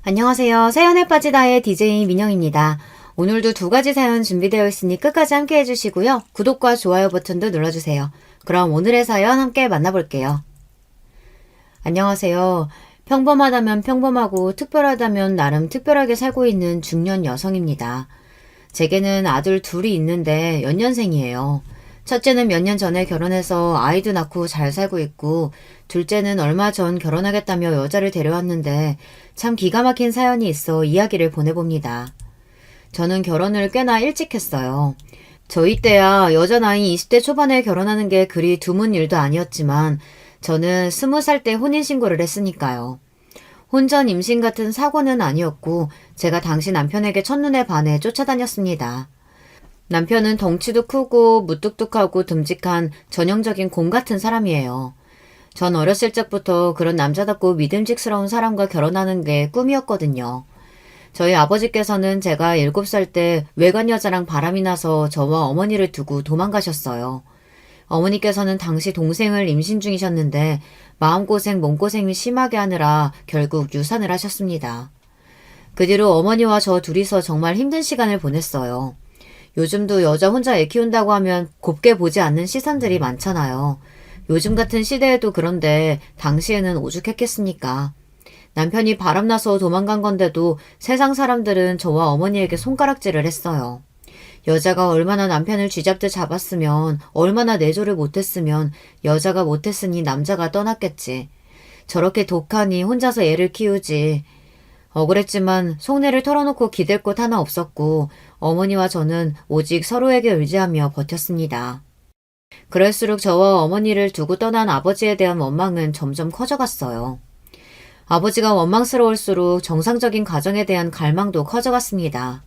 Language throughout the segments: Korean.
안녕하세요. 사연에 빠지다의 DJ 민영입니다. 오늘도 두 가지 사연 준비되어 있으니 끝까지 함께 해주시고요. 구독과 좋아요 버튼도 눌러주세요. 그럼 오늘의 사연 함께 만나볼게요. 안녕하세요. 평범하다면 평범하고 특별하다면 나름 특별하게 살고 있는 중년 여성입니다. 제게는 아들 둘이 있는데 연년생이에요. 첫째는 몇 년 전에 결혼해서 아이도 낳고 잘 살고 있고, 둘째는 얼마 전 결혼하겠다며 여자를 데려왔는데 참 기가 막힌 사연이 있어 이야기를 보내봅니다. 저는 결혼을 꽤나 일찍 했어요. 저희 때야 여자 나이 20대 초반에 결혼하는 게 그리 드문 일도 아니었지만 저는 20살 때 혼인신고를 했으니까요. 혼전 임신 같은 사고는 아니었고 제가 당시 남편에게 첫눈에 반해 쫓아다녔습니다. 남편은 덩치도 크고 무뚝뚝하고 듬직한 전형적인 곰 같은 사람이에요. 전 어렸을 적부터 그런 남자답고 믿음직스러운 사람과 결혼하는 게 꿈이었거든요. 저희 아버지께서는 제가 7살 때 외간 여자랑 바람이 나서 저와 어머니를 두고 도망가셨어요. 어머니께서는 당시 동생을 임신 중이셨는데 마음고생 몸고생이 심하게 하느라 결국 유산을 하셨습니다. 그 뒤로 어머니와 저 둘이서 정말 힘든 시간을 보냈어요. 요즘도 여자 혼자 애 키운다고 하면 곱게 보지 않는 시선들이 많잖아요. 요즘 같은 시대에도 그런데 당시에는 오죽했겠습니까? 남편이 바람나서 도망간 건데도 세상 사람들은 저와 어머니에게 손가락질을 했어요. 여자가 얼마나 남편을 쥐잡듯 잡았으면, 얼마나 내조를 못했으면 여자가 못했으니 남자가 떠났겠지. 저렇게 독하니 혼자서 애를 키우지. 억울했지만 속내를 털어놓고 기댈 곳 하나 없었고 어머니와 저는 오직 서로에게 의지하며 버텼습니다. 그럴수록 저와 어머니를 두고 떠난 아버지에 대한 원망은 점점 커져갔어요. 아버지가 원망스러울수록 정상적인 가정에 대한 갈망도 커져갔습니다.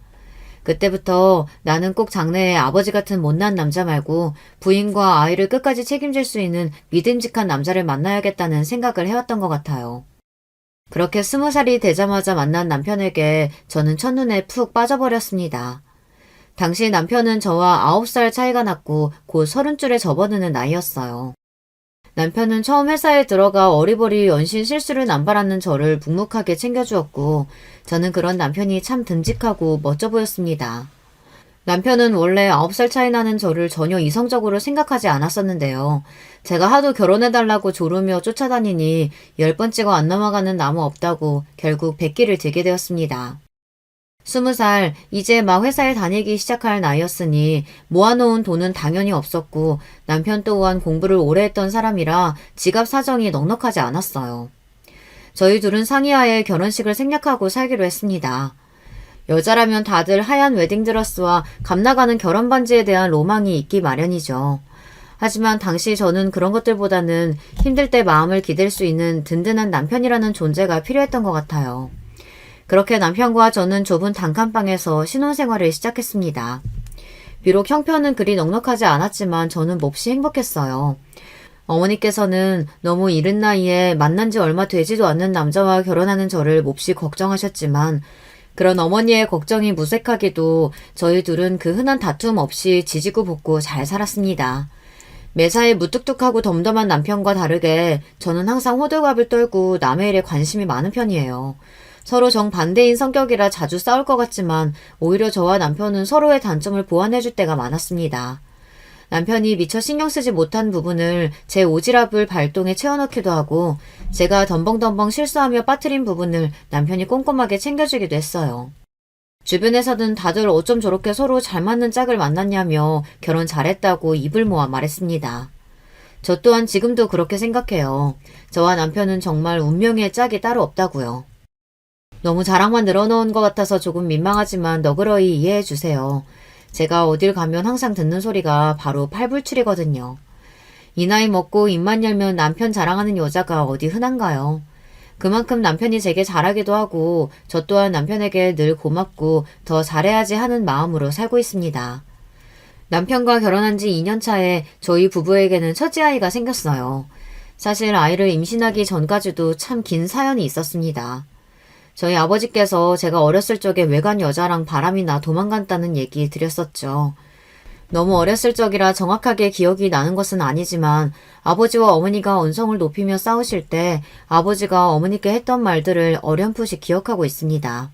그때부터 나는 꼭 장래에 아버지 같은 못난 남자 말고 부인과 아이를 끝까지 책임질 수 있는 믿음직한 남자를 만나야겠다는 생각을 해왔던 것 같아요. 그렇게 20살이 되자마자 만난 남편에게 저는 첫눈에 푹 빠져버렸습니다. 당시 남편은 저와 9살 차이가 났고 곧 30줄에 접어드는 나이였어요. 남편은 처음 회사에 들어가 어리버리 연신 실수를 남발하는 저를 묵묵하게 챙겨주었고 저는 그런 남편이 참 듬직하고 멋져 보였습니다. 남편은 원래 9살 차이 나는 저를 전혀 이성적으로 생각하지 않았었는데요. 제가 하도 결혼해달라고 조르며 쫓아다니니 10번 찍어 안 넘어가는 나무 없다고 결국 백기를 들게 되었습니다. 20살, 이제 막 회사에 다니기 시작할 나이였으니 모아놓은 돈은 당연히 없었고 남편 또한 공부를 오래 했던 사람이라 지갑 사정이 넉넉하지 않았어요. 저희 둘은 상의하에 결혼식을 생략하고 살기로 했습니다. 여자라면 다들 하얀 웨딩드레스와 값나가는 결혼 반지에 대한 로망이 있기 마련이죠. 하지만 당시 저는 그런 것들보다는 힘들 때 마음을 기댈 수 있는 든든한 남편이라는 존재가 필요했던 것 같아요. 그렇게 남편과 저는 좁은 단칸방에서 신혼생활을 시작했습니다. 비록 형편은 그리 넉넉하지 않았지만 저는 몹시 행복했어요. 어머니께서는 너무 이른 나이에 만난 지 얼마 되지도 않는 남자와 결혼하는 저를 몹시 걱정하셨지만 그런 어머니의 걱정이 무색하게도 저희 둘은 그 흔한 다툼 없이 지지고 볶고 잘 살았습니다. 매사에 무뚝뚝하고 덤덤한 남편과 다르게 저는 항상 호들갑을 떨고 남의 일에 관심이 많은 편이에요. 서로 정반대인 성격이라 자주 싸울 것 같지만 오히려 저와 남편은 서로의 단점을 보완해줄 때가 많았습니다. 남편이 미처 신경 쓰지 못한 부분을 제 오지랖을 발동에 채워넣기도 하고 제가 덤벙덤벙 실수하며 빠뜨린 부분을 남편이 꼼꼼하게 챙겨주기도 했어요. 주변에서는 다들 어쩜 저렇게 서로 잘 맞는 짝을 만났냐며 결혼 잘했다고 입을 모아 말했습니다. 저 또한 지금도 그렇게 생각해요. 저와 남편은 정말 운명의 짝이 따로 없다고요. 너무 자랑만 늘어놓은 것 같아서 조금 민망하지만 너그러이 이해해 주세요. 제가 어딜 가면 항상 듣는 소리가 바로 팔불출이거든요. 이 나이 먹고 입만 열면 남편 자랑하는 여자가 어디 흔한가요? 그만큼 남편이 제게 잘하기도 하고 저 또한 남편에게 늘 고맙고 더 잘해야지 하는 마음으로 살고 있습니다. 남편과 결혼한 지 2년 차에 저희 부부에게는 첫째 아이가 생겼어요. 사실 아이를 임신하기 전까지도 참 긴 사연이 있었습니다. 저희 아버지께서 제가 어렸을 적에 외간 여자랑 바람이 나 도망갔다는 얘기 드렸었죠. 너무 어렸을 적이라 정확하게 기억이 나는 것은 아니지만 아버지와 어머니가 언성을 높이며 싸우실 때 아버지가 어머니께 했던 말들을 어렴풋이 기억하고 있습니다.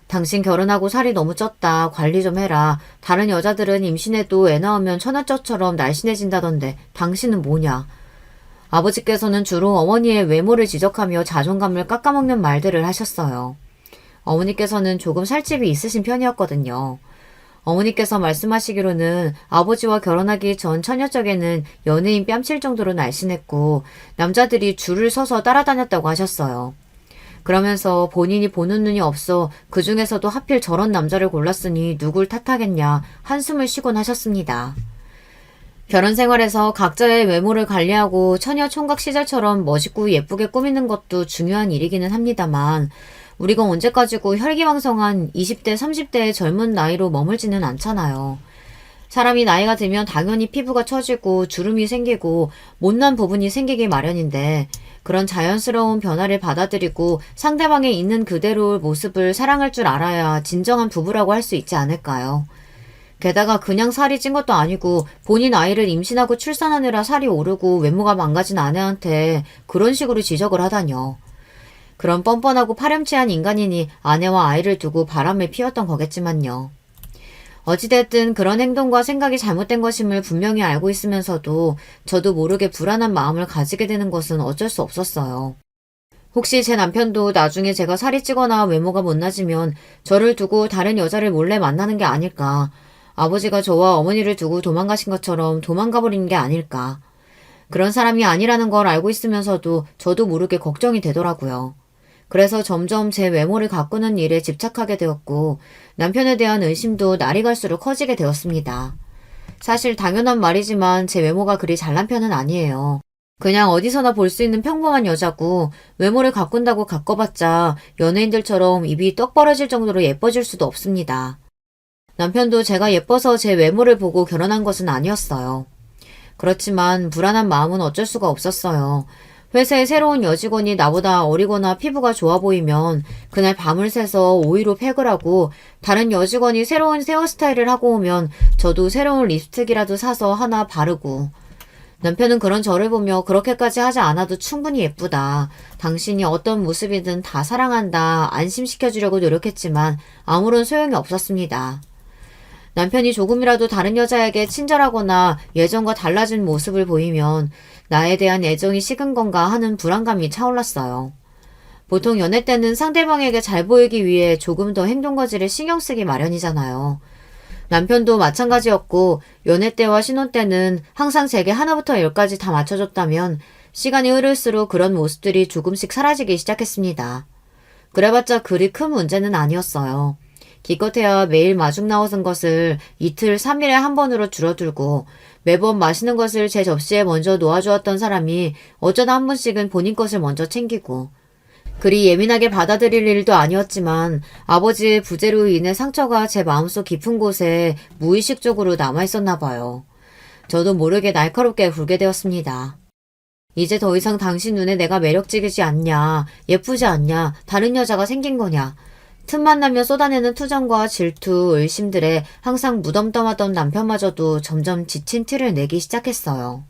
당신 결혼하고 살이 너무 쪘다. 관리 좀 해라. 다른 여자들은 임신해도 애 낳으면 천하쩌처럼 날씬해진다던데 당신은 뭐냐. 아버지께서는 주로 어머니의 외모를 지적하며 자존감을 깎아먹는 말들을 하셨어요. 어머니께서는 조금 살집이 있으신 편이었거든요. 어머니께서 말씀하시기로는 아버지와 결혼하기 전 처녀적에는 연예인 뺨칠 정도로 날씬했고 남자들이 줄을 서서 따라다녔다고 하셨어요. 그러면서 본인이 보는 눈이 없어 그 중에서도 하필 저런 남자를 골랐으니 누굴 탓하겠냐 한숨을 쉬곤 하셨습니다. 결혼 생활에서 각자의 외모를 관리하고 처녀 총각 시절처럼 멋있고 예쁘게 꾸미는 것도 중요한 일이기는 합니다만 우리가 언제까지고 혈기왕성한 20대, 30대의 젊은 나이로 머물지는 않잖아요. 사람이 나이가 들면 당연히 피부가 처지고 주름이 생기고 못난 부분이 생기기 마련인데 그런 자연스러운 변화를 받아들이고 상대방의 있는 그대로의 모습을 사랑할 줄 알아야 진정한 부부라고 할 수 있지 않을까요? 게다가 그냥 살이 찐 것도 아니고 본인 아이를 임신하고 출산하느라 살이 오르고 외모가 망가진 아내한테 그런 식으로 지적을 하다뇨. 그런 뻔뻔하고 파렴치한 인간이니 아내와 아이를 두고 바람을 피웠던 거겠지만요. 어찌됐든 그런 행동과 생각이 잘못된 것임을 분명히 알고 있으면서도 저도 모르게 불안한 마음을 가지게 되는 것은 어쩔 수 없었어요. 혹시 제 남편도 나중에 제가 살이 찌거나 외모가 못나지면 저를 두고 다른 여자를 몰래 만나는 게 아닐까. 아버지가 저와 어머니를 두고 도망가신 것처럼 도망가 버린 게 아닐까. 그런 사람이 아니라는 걸 알고 있으면서도 저도 모르게 걱정이 되더라고요. 그래서 점점 제 외모를 가꾸는 일에 집착하게 되었고 남편에 대한 의심도 날이 갈수록 커지게 되었습니다. 사실 당연한 말이지만 제 외모가 그리 잘난 편은 아니에요. 그냥 어디서나 볼 수 있는 평범한 여자고 외모를 가꾼다고 가꿔봤자 연예인들처럼 입이 떡 벌어질 정도로 예뻐질 수도 없습니다. 남편도 제가 예뻐서 제 외모를 보고 결혼한 것은 아니었어요. 그렇지만 불안한 마음은 어쩔 수가 없었어요. 회사에 새로운 여직원이 나보다 어리거나 피부가 좋아 보이면 그날 밤을 새서 오이로 팩을 하고 다른 여직원이 새로운 헤어스타일을 하고 오면 저도 새로운 립스틱이라도 사서 하나 바르고 남편은 그런 저를 보며 그렇게까지 하지 않아도 충분히 예쁘다. 당신이 어떤 모습이든 다 사랑한다. 안심시켜주려고 노력했지만 아무런 소용이 없었습니다. 남편이 조금이라도 다른 여자에게 친절하거나 예전과 달라진 모습을 보이면 나에 대한 애정이 식은 건가 하는 불안감이 차올랐어요. 보통 연애 때는 상대방에게 잘 보이기 위해 조금 더 행동거지를 신경 쓰기 마련이잖아요. 남편도 마찬가지였고 연애 때와 신혼 때는 항상 제게 하나부터 열까지 다 맞춰줬다면 시간이 흐를수록 그런 모습들이 조금씩 사라지기 시작했습니다. 그래봤자 그리 큰 문제는 아니었어요. 기껏해야 매일 마중 나오던 것을 이틀, 3일에 한 번으로 줄어들고 매번 맛있는 것을 제 접시에 먼저 놓아주었던 사람이 어쩌다 한 번씩은 본인 것을 먼저 챙기고 그리 예민하게 받아들일 일도 아니었지만 아버지의 부재로 인해 상처가 제 마음속 깊은 곳에 무의식적으로 남아있었나 봐요. 저도 모르게 날카롭게 굴게 되었습니다. 이제 더 이상 당신 눈에 내가 매력적이지 않냐, 예쁘지 않냐, 다른 여자가 생긴 거냐. 틈만 나면 쏟아내는 투정과 질투, 의심들에 항상 무덤덤하던 남편마저도 점점 지친 티를 내기 시작했어요.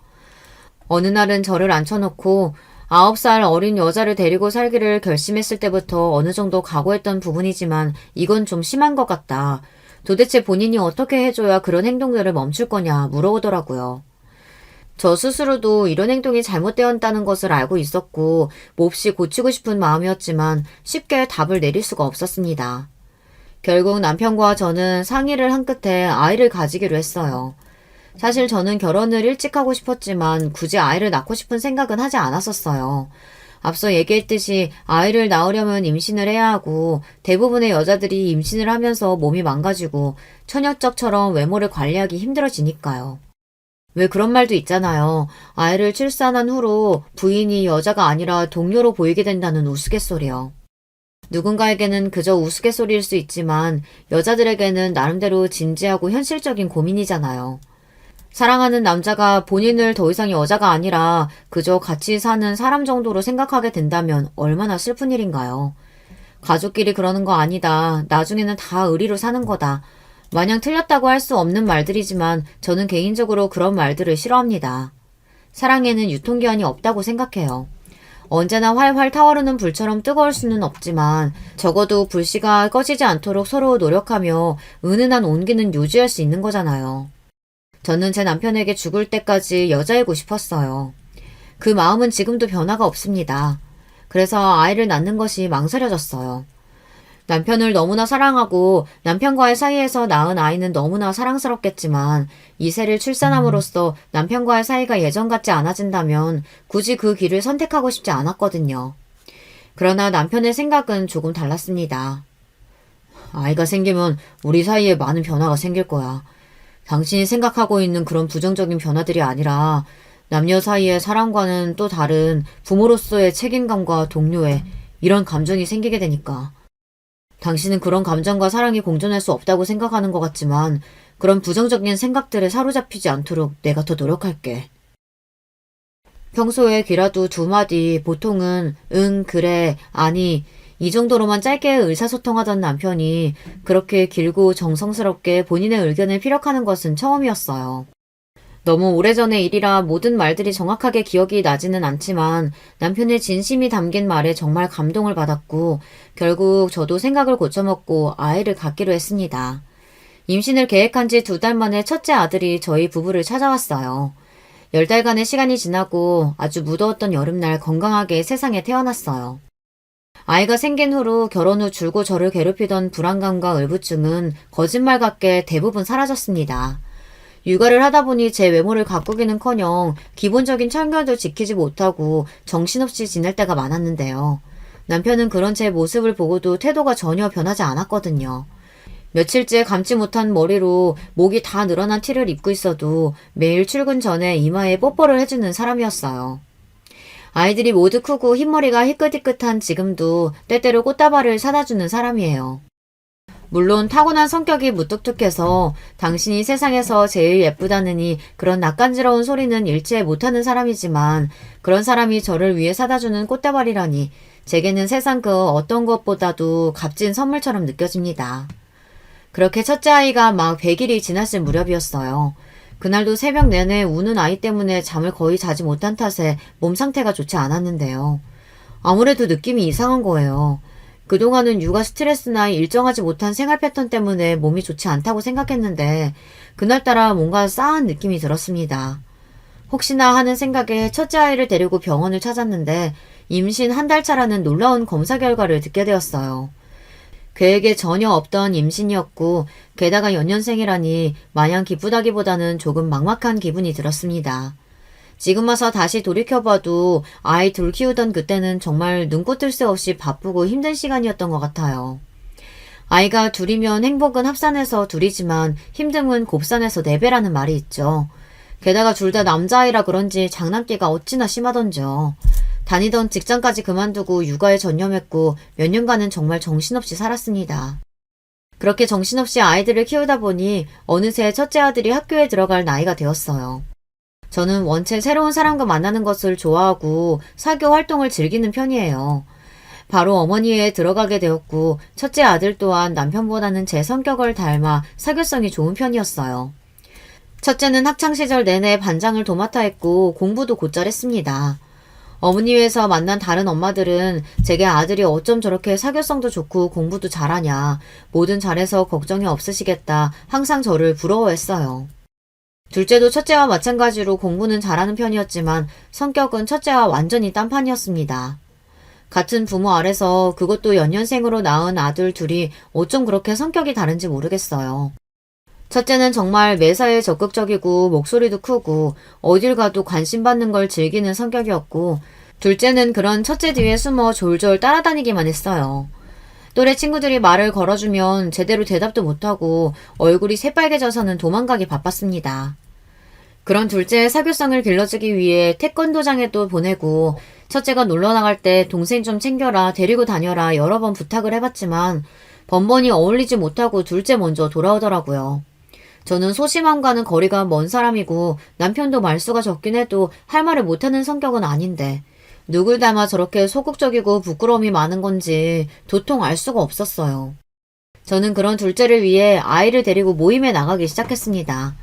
어느 날은 저를 앉혀놓고 9살 어린 여자를 데리고 살기를 결심했을 때부터 어느 정도 각오했던 부분이지만 이건 좀 심한 것 같다. 도대체 본인이 어떻게 해줘야 그런 행동들을 멈출 거냐 물어오더라고요. 저 스스로도 이런 행동이 잘못되었다는 것을 알고 있었고 몹시 고치고 싶은 마음이었지만 쉽게 답을 내릴 수가 없었습니다. 결국 남편과 저는 상의를 한 끝에 아이를 가지기로 했어요. 사실 저는 결혼을 일찍 하고 싶었지만 굳이 아이를 낳고 싶은 생각은 하지 않았었어요. 앞서 얘기했듯이 아이를 낳으려면 임신을 해야 하고 대부분의 여자들이 임신을 하면서 몸이 망가지고 처녀적처럼 외모를 관리하기 힘들어지니까요. 왜 그런 말도 있잖아요. 아이를 출산한 후로 부인이 여자가 아니라 동료로 보이게 된다는 우스갯소리요. 누군가에게는 그저 우스갯소리일 수 있지만 여자들에게는 나름대로 진지하고 현실적인 고민이잖아요. 사랑하는 남자가 본인을 더 이상 여자가 아니라 그저 같이 사는 사람 정도로 생각하게 된다면 얼마나 슬픈 일인가요? 가족끼리 그러는 거 아니다. 나중에는 다 의리로 사는 거다. 마냥 틀렸다고 할 수 없는 말들이지만 저는 개인적으로 그런 말들을 싫어합니다. 사랑에는 유통기한이 없다고 생각해요. 언제나 활활 타오르는 불처럼 뜨거울 수는 없지만 적어도 불씨가 꺼지지 않도록 서로 노력하며 은은한 온기는 유지할 수 있는 거잖아요. 저는 제 남편에게 죽을 때까지 여자이고 싶었어요. 그 마음은 지금도 변화가 없습니다. 그래서 아이를 낳는 것이 망설여졌어요. 남편을 너무나 사랑하고 남편과의 사이에서 낳은 아이는 너무나 사랑스럽겠지만 이세를 출산함으로써 남편과의 사이가 예전 같지 않아진다면 굳이 그 길을 선택하고 싶지 않았거든요. 그러나 남편의 생각은 조금 달랐습니다. 아이가 생기면 우리 사이에 많은 변화가 생길 거야. 당신이 생각하고 있는 그런 부정적인 변화들이 아니라 남녀 사이의 사랑과는 또 다른 부모로서의 책임감과 동료애 이런 감정이 생기게 되니까. 당신은 그런 감정과 사랑이 공존할 수 없다고 생각하는 것 같지만 그런 부정적인 생각들에 사로잡히지 않도록 내가 더 노력할게. 평소에 귀라도 두 마디 보통은 응, 그래, 아니 이 정도로만 짧게 의사소통하던 남편이 그렇게 길고 정성스럽게 본인의 의견을 피력하는 것은 처음이었어요. 너무 오래전의 일이라 모든 말들이 정확하게 기억이 나지는 않지만 남편의 진심이 담긴 말에 정말 감동을 받았고 결국 저도 생각을 고쳐먹고 아이를 갖기로 했습니다. 임신을 계획한 지 2달 만에 첫째 아들이 저희 부부를 찾아왔어요. 10달간의 시간이 지나고 아주 무더웠던 여름날 건강하게 세상에 태어났어요. 아이가 생긴 후로 결혼 후 줄고 저를 괴롭히던 불안감과 의부증은 거짓말 같게 대부분 사라졌습니다. 육아를 하다 보니 제 외모를 가꾸기는커녕 기본적인 청결도 지키지 못하고 정신없이 지낼 때가 많았는데요. 남편은 그런 제 모습을 보고도 태도가 전혀 변하지 않았거든요. 며칠째 감지 못한 머리로 목이 다 늘어난 티를 입고 있어도 매일 출근 전에 이마에 뽀뽀를 해주는 사람이었어요. 아이들이 모두 크고 흰머리가 희끗희끗한 지금도 때때로 꽃다발을 사다주는 사람이에요. 물론 타고난 성격이 무뚝뚝해서 당신이 세상에서 제일 예쁘다느니 그런 낯간지러운 소리는 일체 못하는 사람이지만 그런 사람이 저를 위해 사다주는 꽃다발이라니 제게는 세상 그 어떤 것보다도 값진 선물처럼 느껴집니다. 그렇게 첫째 아이가 막 100일이 지났을 무렵이었어요. 그날도 새벽 내내 우는 아이 때문에 잠을 거의 자지 못한 탓에 몸 상태가 좋지 않았는데요. 아무래도 느낌이 이상한 거예요. 그동안은 육아 스트레스나 일정하지 못한 생활 패턴 때문에 몸이 좋지 않다고 생각했는데 그날따라 뭔가 싸한 느낌이 들었습니다. 혹시나 하는 생각에 첫째 아이를 데리고 병원을 찾았는데 임신 1달 차라는 놀라운 검사 결과를 듣게 되었어요. 계획에 전혀 없던 임신이었고 게다가 연년생이라니 마냥 기쁘다기보다는 조금 막막한 기분이 들었습니다. 지금 와서 다시 돌이켜봐도 아이 둘 키우던 그때는 정말 눈꽃 뜰 새 없이 바쁘고 힘든 시간이었던 것 같아요. 아이가 둘이면 행복은 합산해서 둘이지만 힘듦은 곱산해서 4배라는 말이 있죠. 게다가 둘 다 남자아이라 그런지 장난기가 어찌나 심하던지요. 다니던 직장까지 그만두고 육아에 전념했고 몇 년간은 정말 정신없이 살았습니다. 그렇게 정신없이 아이들을 키우다 보니 어느새 첫째 아들이 학교에 들어갈 나이가 되었어요. 저는 원체 새로운 사람과 만나는 것을 좋아하고 사교 활동을 즐기는 편이에요. 바로 어머니에 들어가게 되었고 첫째 아들 또한 남편보다는 제 성격을 닮아 사교성이 좋은 편이었어요. 첫째는 학창시절 내내 반장을 도맡아 했고 공부도 곧잘 했습니다. 어머니회에서 만난 다른 엄마들은 제게 아들이 어쩜 저렇게 사교성도 좋고 공부도 잘하냐, 뭐든 잘해서 걱정이 없으시겠다 항상 저를 부러워했어요. 둘째도 첫째와 마찬가지로 공부는 잘하는 편이었지만 성격은 첫째와 완전히 딴판이었습니다. 같은 부모 아래서 그것도 연년생으로 낳은 아들 둘이 어쩜 그렇게 성격이 다른지 모르겠어요. 첫째는 정말 매사에 적극적이고 목소리도 크고 어딜 가도 관심 받는 걸 즐기는 성격이었고 둘째는 그런 첫째 뒤에 숨어 졸졸 따라다니기만 했어요. 또래 친구들이 말을 걸어주면 제대로 대답도 못하고 얼굴이 새빨개져서는 도망가기 바빴습니다. 그런 둘째의 사교성을 길러주기 위해 태권도장에도 보내고 첫째가 놀러 나갈 때 동생 좀 챙겨라, 데리고 다녀라 여러 번 부탁을 해봤지만 번번이 어울리지 못하고 둘째 먼저 돌아오더라고요. 저는 소심함과는 거리가 먼 사람이고 남편도 말수가 적긴 해도 할 말을 못하는 성격은 아닌데 누굴 닮아 저렇게 소극적이고 부끄러움이 많은 건지 도통 알 수가 없었어요. 저는 그런 둘째를 위해 아이를 데리고 모임에 나가기 시작했습니다.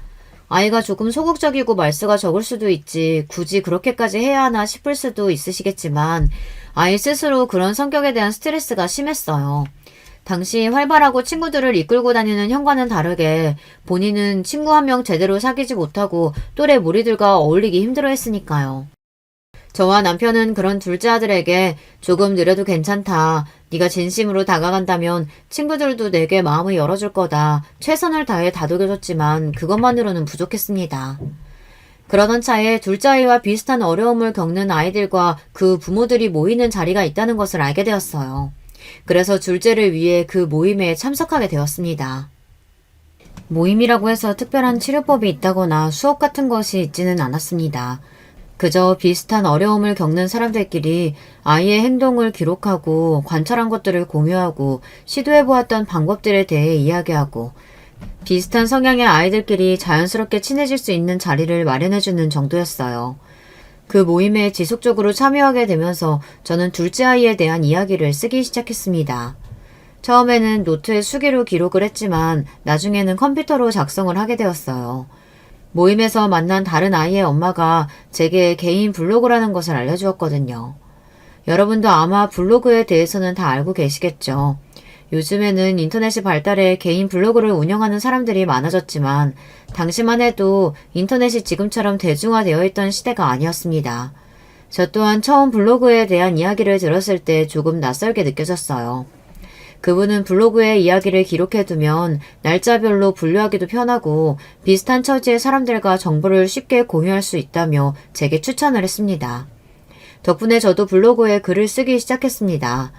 아이가 조금 소극적이고 말수가 적을 수도 있지 굳이 그렇게까지 해야 하나 싶을 수도 있으시겠지만 아이 스스로 그런 성격에 대한 스트레스가 심했어요. 당시 활발하고 친구들을 이끌고 다니는 형과는 다르게 본인은 친구 한 명 제대로 사귀지 못하고 또래 무리들과 어울리기 힘들어했으니까요. 저와 남편은 그런 둘째 아들에게 조금 느려도 괜찮다. 네가 진심으로 다가간다면 친구들도 내게 마음을 열어줄 거다. 최선을 다해 다독여줬지만 그것만으로는 부족했습니다. 그러던 차에 둘째 아이와 비슷한 어려움을 겪는 아이들과 그 부모들이 모이는 자리가 있다는 것을 알게 되었어요. 그래서 둘째를 위해 그 모임에 참석하게 되었습니다. 모임이라고 해서 특별한 치료법이 있다거나 수업 같은 것이 있지는 않았습니다. 그저 비슷한 어려움을 겪는 사람들끼리 아이의 행동을 기록하고 관찰한 것들을 공유하고 시도해보았던 방법들에 대해 이야기하고 비슷한 성향의 아이들끼리 자연스럽게 친해질 수 있는 자리를 마련해주는 정도였어요. 그 모임에 지속적으로 참여하게 되면서 저는 둘째 아이에 대한 이야기를 쓰기 시작했습니다. 처음에는 노트에 수기로 기록을 했지만 나중에는 컴퓨터로 작성을 하게 되었어요. 모임에서 만난 다른 아이의 엄마가 제게 개인 블로그라는 것을 알려주었거든요. 여러분도 아마 블로그에 대해서는 다 알고 계시겠죠. 요즘에는 인터넷이 발달해 개인 블로그를 운영하는 사람들이 많아졌지만 당시만 해도 인터넷이 지금처럼 대중화되어 있던 시대가 아니었습니다. 저 또한 처음 블로그에 대한 이야기를 들었을 때 조금 낯설게 느껴졌어요. 그분은 블로그에 이야기를 기록해두면 날짜별로 분류하기도 편하고 비슷한 처지의 사람들과 정보를 쉽게 공유할 수 있다며 제게 추천을 했습니다. 덕분에 저도 블로그에 글을 쓰기 시작했습니다.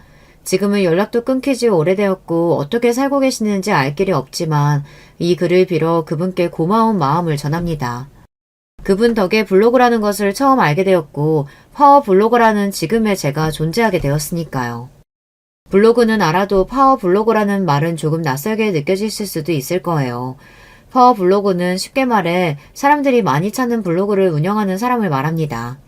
지금은 연락도 끊기지 오래되었고 어떻게 살고 계시는지 알 길이 없지만 이 글을 빌어 그분께 고마운 마음을 전합니다. 그분 덕에 블로그라는 것을 처음 알게 되었고 파워 블로거라는 지금의 제가 존재하게 되었으니까요. 블로그는 알아도 파워 블로거라는 말은 조금 낯설게 느껴지실 수도 있을 거예요. 파워 블로그는 쉽게 말해 사람들이 많이 찾는 블로그를 운영하는 사람을 말합니다.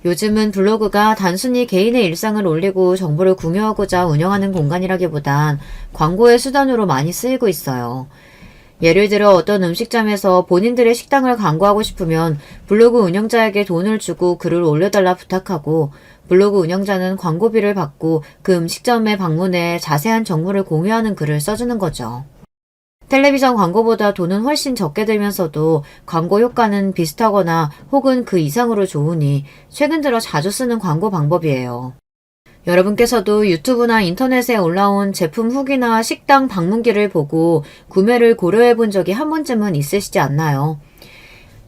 요즘은 블로그가 단순히 개인의 일상을 올리고 정보를 공유하고자 운영하는 공간이라기보단 광고의 수단으로 많이 쓰이고 있어요. 예를 들어 어떤 음식점에서 본인들의 식당을 광고하고 싶으면 블로그 운영자에게 돈을 주고 글을 올려달라 부탁하고 블로그 운영자는 광고비를 받고 그 음식점에 방문해 자세한 정보를 공유하는 글을 써주는 거죠. 텔레비전 광고보다 돈은 훨씬 적게 들면서도 광고 효과는 비슷하거나 혹은 그 이상으로 좋으니 최근 들어 자주 쓰는 광고 방법이에요. 여러분께서도 유튜브나 인터넷에 올라온 제품 후기나 식당 방문기를 보고 구매를 고려해 본 적이 한 번쯤은 있으시지 않나요?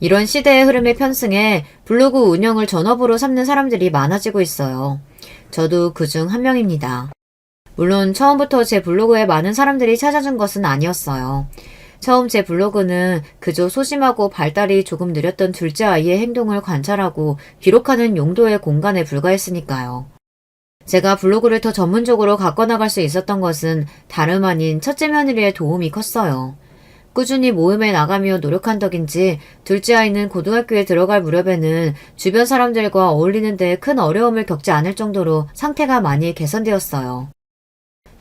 이런 시대의 흐름에 편승해 블로그 운영을 전업으로 삼는 사람들이 많아지고 있어요. 저도 그중 한 명입니다. 물론 처음부터 제 블로그에 많은 사람들이 찾아준 것은 아니었어요. 처음 제 블로그는 그저 소심하고 발달이 조금 느렸던 둘째 아이의 행동을 관찰하고 기록하는 용도의 공간에 불과했으니까요. 제가 블로그를 더 전문적으로 가꿔나갈 수 있었던 것은 다름 아닌 첫째 며느리의 도움이 컸어요. 꾸준히 모임에 나가며 노력한 덕인지 둘째 아이는 고등학교에 들어갈 무렵에는 주변 사람들과 어울리는 데 큰 어려움을 겪지 않을 정도로 상태가 많이 개선되었어요.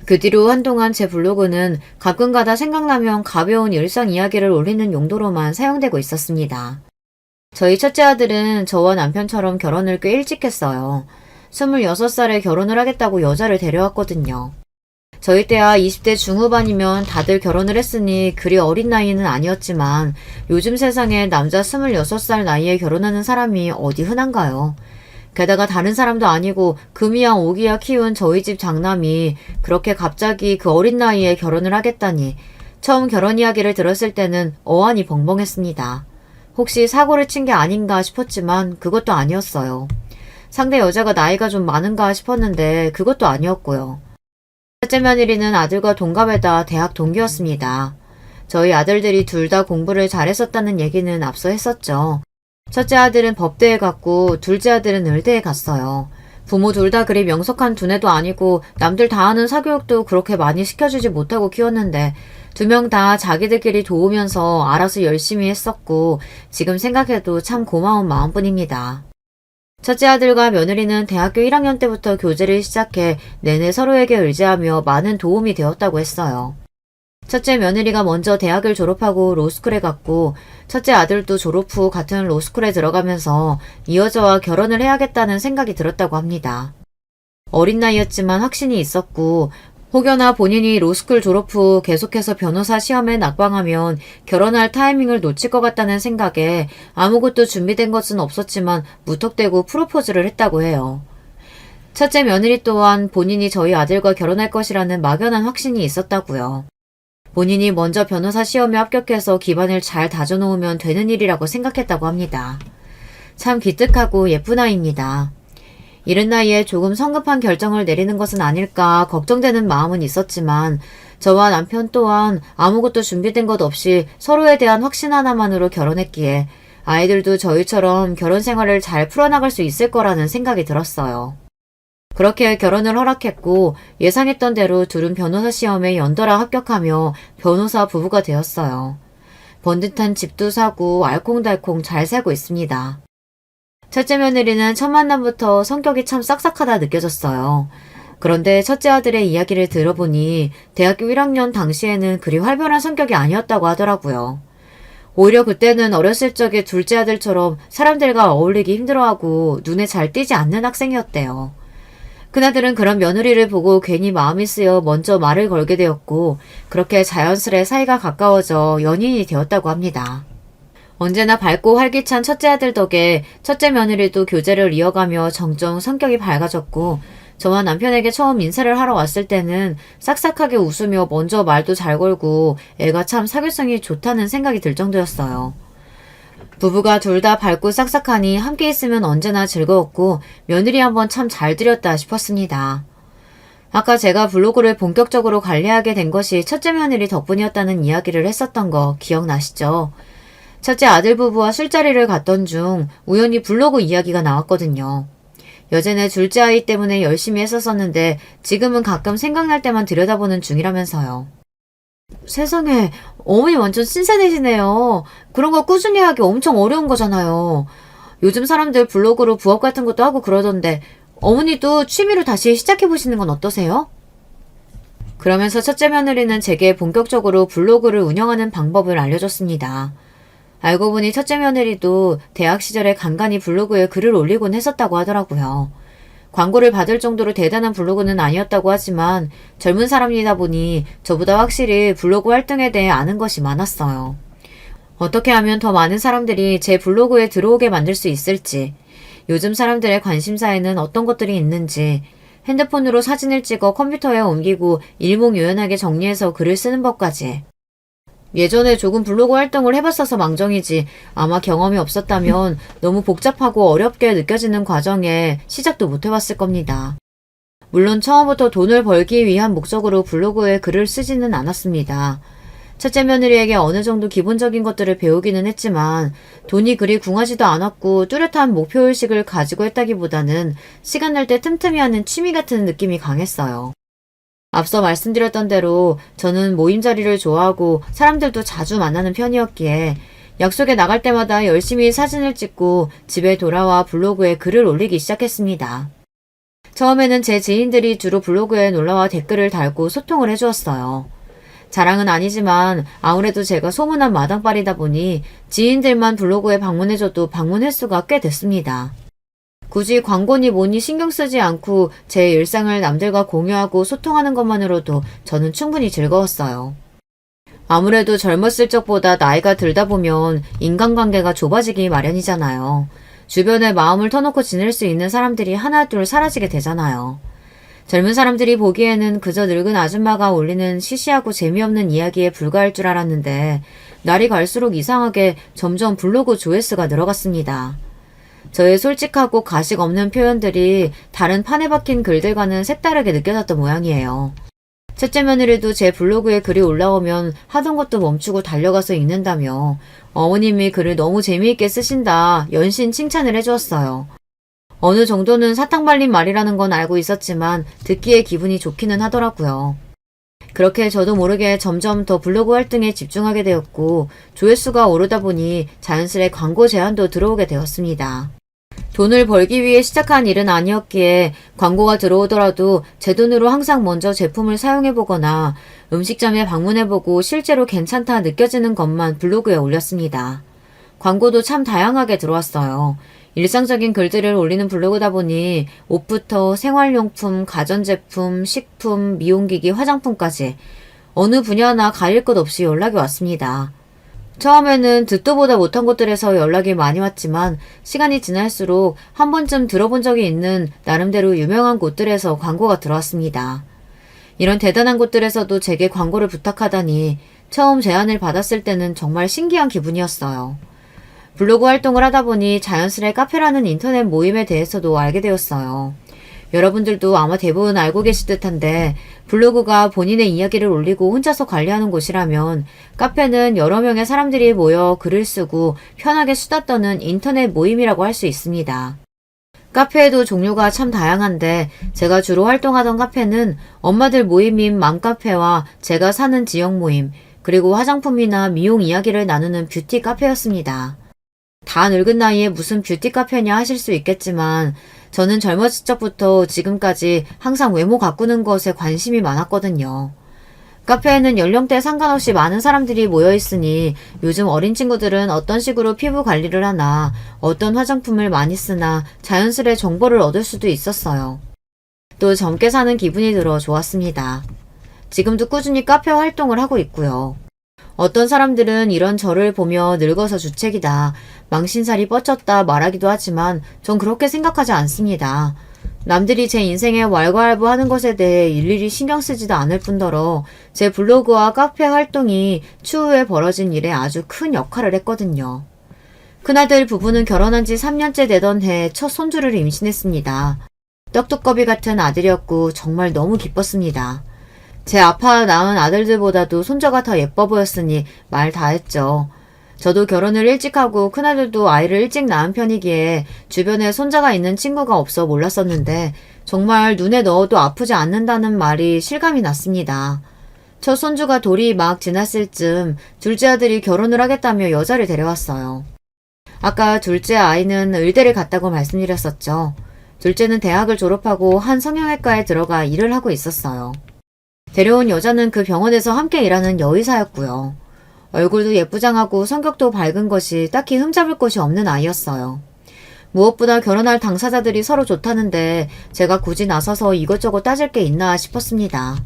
그 뒤로 한동안 제 블로그는 가끔가다 생각나면 가벼운 일상 이야기를 올리는 용도로만 사용되고 있었습니다. 저희 첫째 아들은 저와 남편처럼 결혼을 꽤 일찍 했어요. 26살에 결혼을 하겠다고 여자를 데려왔거든요. 저희 때야 20대 중후반이면 다들 결혼을 했으니 그리 어린 나이는 아니었지만 요즘 세상에 남자 26살 나이에 결혼하는 사람이 어디 흔한가요? 게다가 다른 사람도 아니고 금이야 오기야 키운 저희 집 장남이 그렇게 갑자기 그 어린 나이에 결혼을 하겠다니 처음 결혼 이야기를 들었을 때는 어안이 벙벙했습니다. 혹시 사고를 친 게 아닌가 싶었지만 그것도 아니었어요. 상대 여자가 나이가 좀 많은가 싶었는데 그것도 아니었고요. 첫째 며느리는 아들과 동갑에다 대학 동기였습니다. 저희 아들들이 둘 다 공부를 잘했었다는 얘기는 앞서 했었죠. 첫째 아들은 법대에 갔고 둘째 아들은 의대에 갔어요. 부모 둘 다 그리 명석한 두뇌도 아니고 남들 다 하는 사교육도 그렇게 많이 시켜주지 못하고 키웠는데 두 명 다 자기들끼리 도우면서 알아서 열심히 했었고 지금 생각해도 참 고마운 마음뿐입니다. 첫째 아들과 며느리는 대학교 1학년 때부터 교제를 시작해 내내 서로에게 의지하며 많은 도움이 되었다고 했어요. 첫째 며느리가 먼저 대학을 졸업하고 로스쿨에 갔고 첫째 아들도 졸업 후 같은 로스쿨에 들어가면서 이 여자와 결혼을 해야겠다는 생각이 들었다고 합니다. 어린 나이였지만 확신이 있었고 혹여나 본인이 로스쿨 졸업 후 계속해서 변호사 시험에 낙방하면 결혼할 타이밍을 놓칠 것 같다는 생각에 아무것도 준비된 것은 없었지만 무턱대고 프로포즈를 했다고 해요. 첫째 며느리 또한 본인이 저희 아들과 결혼할 것이라는 막연한 확신이 있었다고요. 본인이 먼저 변호사 시험에 합격해서 기반을 잘 다져놓으면 되는 일이라고 생각했다고 합니다. 참 기특하고 예쁜 아이입니다. 이른 나이에 조금 성급한 결정을 내리는 것은 아닐까 걱정되는 마음은 있었지만 저와 남편 또한 아무것도 준비된 것 없이 서로에 대한 확신 하나만으로 결혼했기에 아이들도 저희처럼 결혼 생활을 잘 풀어나갈 수 있을 거라는 생각이 들었어요. 그렇게 결혼을 허락했고 예상했던 대로 둘은 변호사 시험에 연달아 합격하며 변호사 부부가 되었어요. 번듯한 집도 사고 알콩달콩 잘 살고 있습니다. 첫째 며느리는 첫 만남부터 성격이 참 싹싹하다 느껴졌어요. 그런데 첫째 아들의 이야기를 들어보니 대학교 1학년 당시에는 그리 활발한 성격이 아니었다고 하더라고요. 오히려 그때는 어렸을 적에 둘째 아들처럼 사람들과 어울리기 힘들어하고 눈에 잘 띄지 않는 학생이었대요. 그나들은 그런 며느리를 보고 괜히 마음이 쓰여 먼저 말을 걸게 되었고 그렇게 자연스레 사이가 가까워져 연인이 되었다고 합니다. 언제나 밝고 활기찬 첫째 아들 덕에 첫째 며느리도 교제를 이어가며 점점 성격이 밝아졌고 저와 남편에게 처음 인사를 하러 왔을 때는 싹싹하게 웃으며 먼저 말도 잘 걸고 애가 참 사교성이 좋다는 생각이 들 정도였어요. 부부가 둘 다 밝고 싹싹하니 함께 있으면 언제나 즐거웠고 며느리 한번 참 잘 들였다 싶었습니다. 아까 제가 블로그를 본격적으로 관리하게 된 것이 첫째 며느리 덕분이었다는 이야기를 했었던 거 기억나시죠? 첫째 아들 부부와 술자리를 갔던 중 우연히 블로그 이야기가 나왔거든요. 여전에 둘째 아이 때문에 열심히 했었었는데 지금은 가끔 생각날 때만 들여다보는 중이라면서요. 세상에, 어머니 완전 신세대시네요. 그런 거 꾸준히 하기 엄청 어려운 거잖아요. 요즘 사람들 블로그로 부업 같은 것도 하고 그러던데 어머니도 취미로 다시 시작해보시는 건 어떠세요? 그러면서 첫째 며느리는 제게 본격적으로 블로그를 운영하는 방법을 알려줬습니다. 알고 보니 첫째 며느리도 대학 시절에 간간히 블로그에 글을 올리곤 했었다고 하더라고요. 광고를 받을 정도로 대단한 블로그는 아니었다고 하지만 젊은 사람이다 보니 저보다 확실히 블로그 활동에 대해 아는 것이 많았어요. 어떻게 하면 더 많은 사람들이 제 블로그에 들어오게 만들 수 있을지, 요즘 사람들의 관심사에는 어떤 것들이 있는지, 핸드폰으로 사진을 찍어 컴퓨터에 옮기고 일목요연하게 정리해서 글을 쓰는 법까지. 예전에 조금 블로그 활동을 해봤어서 망정이지 아마 경험이 없었다면 너무 복잡하고 어렵게 느껴지는 과정에 시작도 못 해봤을 겁니다. 물론 처음부터 돈을 벌기 위한 목적으로 블로그에 글을 쓰지는 않았습니다. 첫째 며느리에게 어느 정도 기본적인 것들을 배우기는 했지만 돈이 그리 궁하지도 않았고 뚜렷한 목표의식을 가지고 했다기보다는 시간 날 때 틈틈이 하는 취미 같은 느낌이 강했어요. 앞서 말씀드렸던 대로 저는 모임 자리를 좋아하고 사람들도 자주 만나는 편이었기에 약속에 나갈 때마다 열심히 사진을 찍고 집에 돌아와 블로그에 글을 올리기 시작했습니다. 처음에는 제 지인들이 주로 블로그에 놀러와 댓글을 달고 소통을 해주었어요. 자랑은 아니지만 아무래도 제가 소문난 마당발이다 보니 지인들만 블로그에 방문해줘도 방문 횟수가 꽤 됐습니다. 굳이 광고니 뭐니 신경 쓰지 않고 제 일상을 남들과 공유하고 소통하는 것만으로도 저는 충분히 즐거웠어요. 아무래도 젊었을 적보다 나이가 들다 보면 인간관계가 좁아지기 마련이잖아요. 주변에 마음을 터놓고 지낼 수 있는 사람들이 하나둘 사라지게 되잖아요. 젊은 사람들이 보기에는 그저 늙은 아줌마가 올리는 시시하고 재미없는 이야기에 불과할 줄 알았는데 날이 갈수록 이상하게 점점 블로그 조회수가 늘어갔습니다. 저의 솔직하고 가식 없는 표현들이 다른 판에 박힌 글들과는 색다르게 느껴졌던 모양이에요. 첫째 며느리도 제 블로그에 글이 올라오면 하던 것도 멈추고 달려가서 읽는다며 어머님이 글을 너무 재미있게 쓰신다 연신 칭찬을 해주었어요. 어느 정도는 사탕 발린 말이라는 건 알고 있었지만 듣기에 기분이 좋기는 하더라고요. 그렇게 저도 모르게 점점 더 블로그 활동에 집중하게 되었고 조회수가 오르다 보니 자연스레 광고 제안도 들어오게 되었습니다. 돈을 벌기 위해 시작한 일은 아니었기에 광고가 들어오더라도 제 돈으로 항상 먼저 제품을 사용해보거나 음식점에 방문해보고 실제로 괜찮다 느껴지는 것만 블로그에 올렸습니다. 광고도 참 다양하게 들어왔어요. 일상적인 글들을 올리는 블로그다 보니 옷부터 생활용품, 가전제품, 식품, 미용기기, 화장품까지 어느 분야나 가릴 것 없이 연락이 왔습니다. 처음에는 듣도 보다 못한 곳들에서 연락이 많이 왔지만 시간이 지날수록 한 번쯤 들어본 적이 있는 나름대로 유명한 곳들에서 광고가 들어왔습니다. 이런 대단한 곳들에서도 제게 광고를 부탁하다니 처음 제안을 받았을 때는 정말 신기한 기분이었어요. 블로그 활동을 하다 보니 자연스레 카페라는 인터넷 모임에 대해서도 알게 되었어요. 여러분들도 아마 대부분 알고 계실 듯한데 블로그가 본인의 이야기를 올리고 혼자서 관리하는 곳이라면 카페는 여러 명의 사람들이 모여 글을 쓰고 편하게 수다 떠는 인터넷 모임이라고 할 수 있습니다. 카페에도 종류가 참 다양한데 제가 주로 활동하던 카페는 엄마들 모임인 맘카페와 제가 사는 지역 모임, 그리고 화장품이나 미용 이야기를 나누는 뷰티 카페였습니다. 다 늙은 나이에 무슨 뷰티 카페냐 하실 수 있겠지만 저는 젊었을 적부터 지금까지 항상 외모 가꾸는 것에 관심이 많았거든요. 카페에는 연령대 상관없이 많은 사람들이 모여있으니 요즘 어린 친구들은 어떤 식으로 피부 관리를 하나, 어떤 화장품을 많이 쓰나 자연스레 정보를 얻을 수도 있었어요. 또 젊게 사는 기분이 들어 좋았습니다. 지금도 꾸준히 카페 활동을 하고 있고요. 어떤 사람들은 이런 저를 보며 늙어서 주책이다, 망신살이 뻗쳤다 말하기도 하지만 전 그렇게 생각하지 않습니다. 남들이 제 인생에 왈가왈부하는 것에 대해 일일이 신경 쓰지도 않을 뿐더러 제 블로그와 카페 활동이 추후에 벌어진 일에 아주 큰 역할을 했거든요. 큰아들 부부는 결혼한 지 3년째 되던 해 첫 손주를 임신했습니다. 떡두꺼비 같은 아들이었고 정말 너무 기뻤습니다. 제 아파 낳은 아들들보다도 손자가 더 예뻐 보였으니 말 다 했죠. 저도 결혼을 일찍 하고 큰아들도 아이를 일찍 낳은 편이기에 주변에 손자가 있는 친구가 없어 몰랐었는데 정말 눈에 넣어도 아프지 않는다는 말이 실감이 났습니다. 첫 손주가 돌이 막 지났을 즈음 둘째 아들이 결혼을 하겠다며 여자를 데려왔어요. 아까 둘째 아이는 의대를 갔다고 말씀드렸었죠. 둘째는 대학을 졸업하고 한 성형외과에 들어가 일을 하고 있었어요. 데려온 여자는 그 병원에서 함께 일하는 여의사였고요. 얼굴도 예쁘장하고 성격도 밝은 것이 딱히 흠잡을 것이 없는 아이였어요. 무엇보다 결혼할 당사자들이 서로 좋다는데 제가 굳이 나서서 이것저것 따질 게 있나 싶었습니다.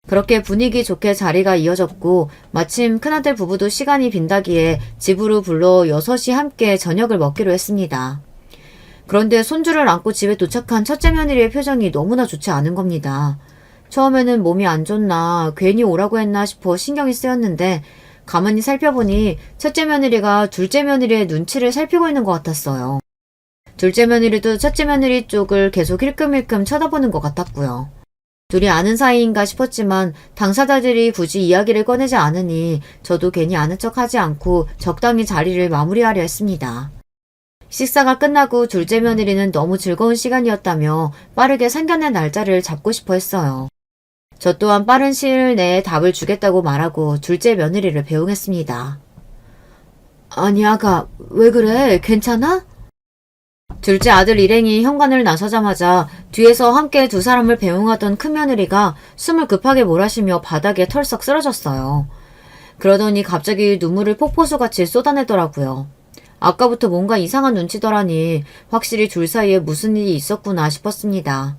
그렇게 분위기 좋게 자리가 이어졌고 마침 큰아들 부부도 시간이 빈다기에 집으로 불러 6이 함께 저녁을 먹기로 했습니다. 그런데 손주를 안고 집에 도착한 첫째 며느리의 표정이 너무나 좋지 않은 겁니다. 처음에는 몸이 안 좋나 괜히 오라고 했나 싶어 신경이 쓰였는데 가만히 살펴보니 첫째 며느리가 둘째 며느리의 눈치를 살피고 있는 것 같았어요. 둘째 며느리도 첫째 며느리 쪽을 계속 힐끔힐끔 쳐다보는 것 같았고요. 둘이 아는 사이인가 싶었지만 당사자들이 굳이 이야기를 꺼내지 않으니 저도 괜히 아는 척하지 않고 적당히 자리를 마무리하려 했습니다. 식사가 끝나고 둘째 며느리는 너무 즐거운 시간이었다며 빠르게 상견례 날짜를 잡고 싶어 했어요. 저 또한 빠른 시일 내에 답을 주겠다고 말하고 둘째 며느리를 배웅했습니다. 아니 아가, 왜 그래? 괜찮아? 둘째 아들 일행이 현관을 나서자마자 뒤에서 함께 두 사람을 배웅하던 큰며느리가 숨을 급하게 몰아쉬며 바닥에 털썩 쓰러졌어요. 그러더니 갑자기 눈물을 폭포수같이 쏟아내더라고요. 아까부터 뭔가 이상한 눈치더라니 확실히 둘 사이에 무슨 일이 있었구나 싶었습니다.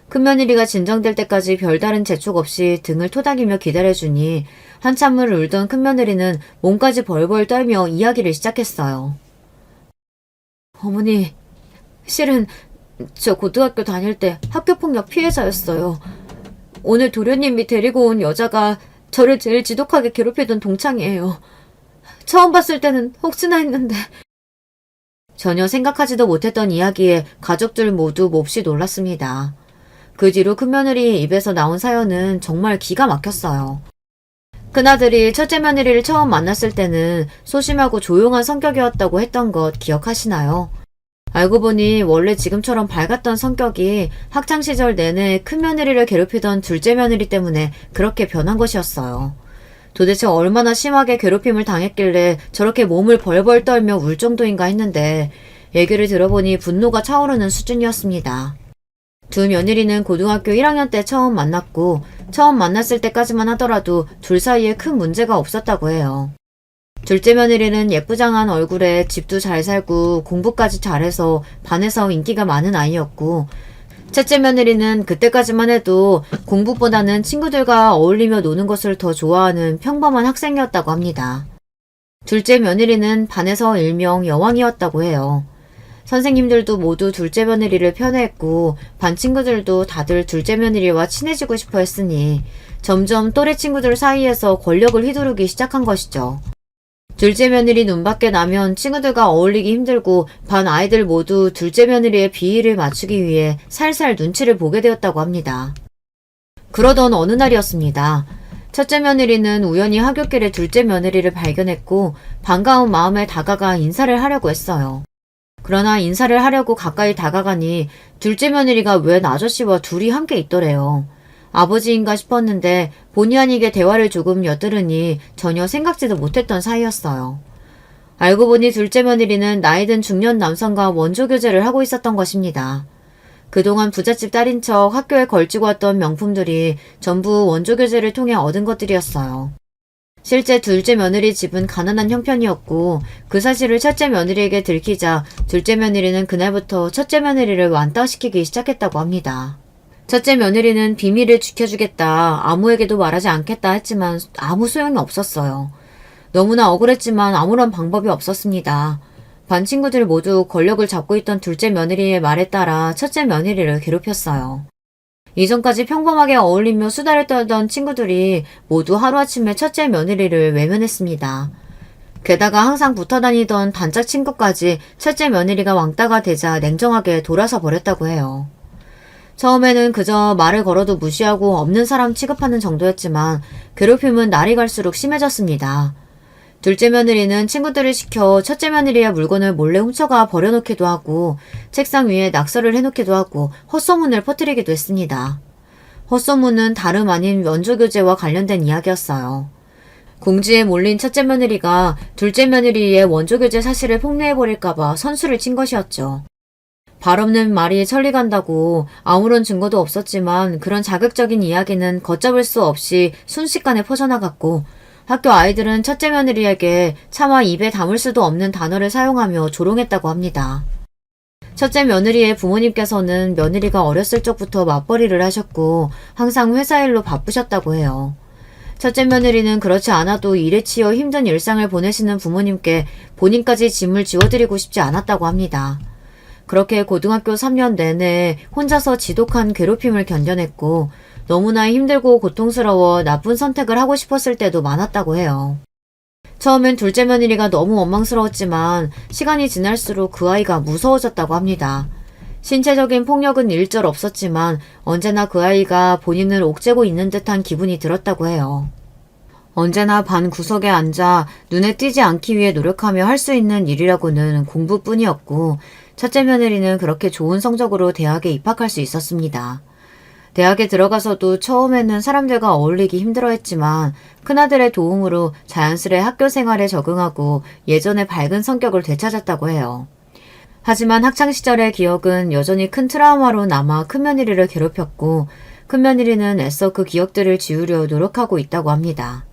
큰며느리가 진정될 때까지 별다른 재촉 없이 등을 토닥이며 기다려주니 한참을 울던 큰며느리는 몸까지 벌벌 떨며 이야기를 시작했어요. 어머니, 실은 저 고등학교 다닐 때 학교폭력 피해자였어요. 오늘 도련님이 데리고 온 여자가 저를 제일 지독하게 괴롭히던 동창이에요. 처음 봤을 때는 혹시나 했는데 전혀 생각하지도 못했던 이야기에 가족들 모두 몹시 놀랐습니다. 그 뒤로 큰며느리 입에서 나온 사연은 정말 기가 막혔어요. 큰아들이 첫째 며느리를 처음 만났을 때는 소심하고 조용한 성격이었다고 했던 것 기억하시나요? 알고 보니 원래 지금처럼 밝았던 성격이 학창시절 내내 큰며느리를 괴롭히던 둘째 며느리 때문에 그렇게 변한 것이었어요. 도대체 얼마나 심하게 괴롭힘을 당했길래 저렇게 몸을 벌벌 떨며 울 정도인가 했는데 얘기를 들어보니 분노가 차오르는 수준이었습니다. 두 며느리는 고등학교 1학년 때 처음 만났고 처음 만났을 때까지만 하더라도 둘 사이에 큰 문제가 없었다고 해요. 둘째 며느리는 예쁘장한 얼굴에 집도 잘 살고 공부까지 잘해서 반에서 인기가 많은 아이였고 첫째 며느리는 그때까지만 해도 공부보다는 친구들과 어울리며 노는 것을 더 좋아하는 평범한 학생이었다고 합니다. 둘째 며느리는 반에서 일명 여왕이었다고 해요. 선생님들도 모두 둘째 며느리를 편애했고 반 친구들도 다들 둘째 며느리와 친해지고 싶어 했으니 점점 또래 친구들 사이에서 권력을 휘두르기 시작한 것이죠. 둘째 며느리 눈밖에 나면 친구들과 어울리기 힘들고 반 아이들 모두 둘째 며느리의 비위를 맞추기 위해 살살 눈치를 보게 되었다고 합니다. 그러던 어느 날이었습니다. 첫째 며느리는 우연히 하굣길에 둘째 며느리를 발견했고 반가운 마음에 다가가 인사를 하려고 했어요. 그러나 인사를 하려고 가까이 다가가니 둘째 며느리가 웬 아저씨와 둘이 함께 있더래요. 아버지인가 싶었는데 본의 아니게 대화를 조금 엿들으니 전혀 생각지도 못했던 사이였어요. 알고 보니 둘째 며느리는 나이든 중년 남성과 원조교제를 하고 있었던 것입니다. 그동안 부잣집 딸인 척 학교에 걸치고 왔던 명품들이 전부 원조교제를 통해 얻은 것들이었어요. 실제 둘째 며느리 집은 가난한 형편이었고 그 사실을 첫째 며느리에게 들키자 둘째 며느리는 그날부터 첫째 며느리를 완따시키기 시작했다고 합니다. 첫째 며느리는 비밀을 지켜주겠다, 아무에게도 말하지 않겠다 했지만 아무 소용이 없었어요. 너무나 억울했지만 아무런 방법이 없었습니다. 반 친구들 모두 권력을 잡고 있던 둘째 며느리의 말에 따라 첫째 며느리를 괴롭혔어요. 이전까지 평범하게 어울리며 수다를 떨던 친구들이 모두 하루아침에 첫째 며느리를 외면했습니다. 게다가 항상 붙어다니던 단짝 친구까지 첫째 며느리가 왕따가 되자 냉정하게 돌아서 버렸다고 해요. 처음에는 그저 말을 걸어도 무시하고 없는 사람 취급하는 정도였지만 괴롭힘은 날이 갈수록 심해졌습니다. 둘째 며느리는 친구들을 시켜 첫째 며느리의 물건을 몰래 훔쳐가 버려놓기도 하고 책상 위에 낙서를 해놓기도 하고 헛소문을 퍼뜨리기도 했습니다. 헛소문은 다름 아닌 원조교제와 관련된 이야기였어요. 궁지에 몰린 첫째 며느리가 둘째 며느리의 원조교제 사실을 폭로해버릴까봐 선수를 친 것이었죠. 발 없는 말이 천리 간다고 아무런 증거도 없었지만 그런 자극적인 이야기는 걷잡을 수 없이 순식간에 퍼져나갔고 학교 아이들은 첫째 며느리에게 차마 입에 담을 수도 없는 단어를 사용하며 조롱했다고 합니다. 첫째 며느리의 부모님께서는 며느리가 어렸을 적부터 맞벌이를 하셨고 항상 회사 일로 바쁘셨다고 해요. 첫째 며느리는 그렇지 않아도 일에 치여 힘든 일상을 보내시는 부모님께 본인까지 짐을 지워드리고 싶지 않았다고 합니다. 그렇게 고등학교 3년 내내 혼자서 지독한 괴롭힘을 견뎌냈고 너무나 힘들고 고통스러워 나쁜 선택을 하고 싶었을 때도 많았다고 해요. 처음엔 둘째 며느리가 너무 원망스러웠지만 시간이 지날수록 그 아이가 무서워졌다고 합니다. 신체적인 폭력은 일절 없었지만 언제나 그 아이가 본인을 옥죄고 있는 듯한 기분이 들었다고 해요. 언제나 반 구석에 앉아 눈에 띄지 않기 위해 노력하며 할 수 있는 일이라고는 공부뿐이었고 첫째 며느리는 그렇게 좋은 성적으로 대학에 입학할 수 있었습니다. 대학에 들어가서도 처음에는 사람들과 어울리기 힘들어했지만 큰아들의 도움으로 자연스레 학교 생활에 적응하고 예전의 밝은 성격을 되찾았다고 해요. 하지만 학창시절의 기억은 여전히 큰 트라우마로 남아 큰며느리를 괴롭혔고 큰며느리는 애써 그 기억들을 지우려 노력하고 있다고 합니다.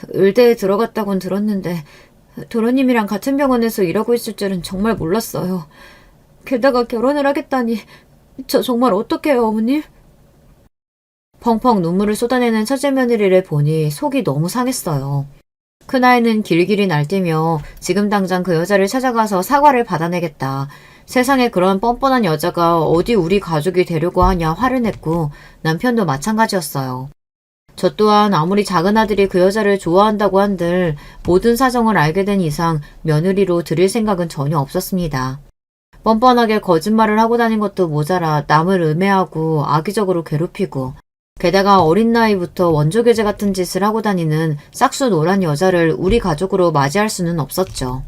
의대에 들어갔다곤 들었는데 도련님이랑 같은 병원에서 일하고 있을 줄은 정말 몰랐어요. 게다가 결혼을 하겠다니 저 정말 어떡해요, 어머님? 펑펑 눈물을 쏟아내는 첫째 며느리를 보니 속이 너무 상했어요. 큰아이는 길길이 날뛰며 지금 당장 그 여자를 찾아가서 사과를 받아내겠다. 세상에 그런 뻔뻔한 여자가 어디 우리 가족이 되려고 하냐 화를 냈고 남편도 마찬가지였어요. 저 또한 아무리 작은 아들이 그 여자를 좋아한다고 한들 모든 사정을 알게 된 이상 며느리로 들일 생각은 전혀 없었습니다. 뻔뻔하게 거짓말을 하고 다닌 것도 모자라 남을 음해하고 악의적으로 괴롭히고 게다가 어린 나이부터 원조교제 같은 짓을 하고 다니는 싹수 노란 여자를 우리 가족으로 맞이할 수는 없었죠.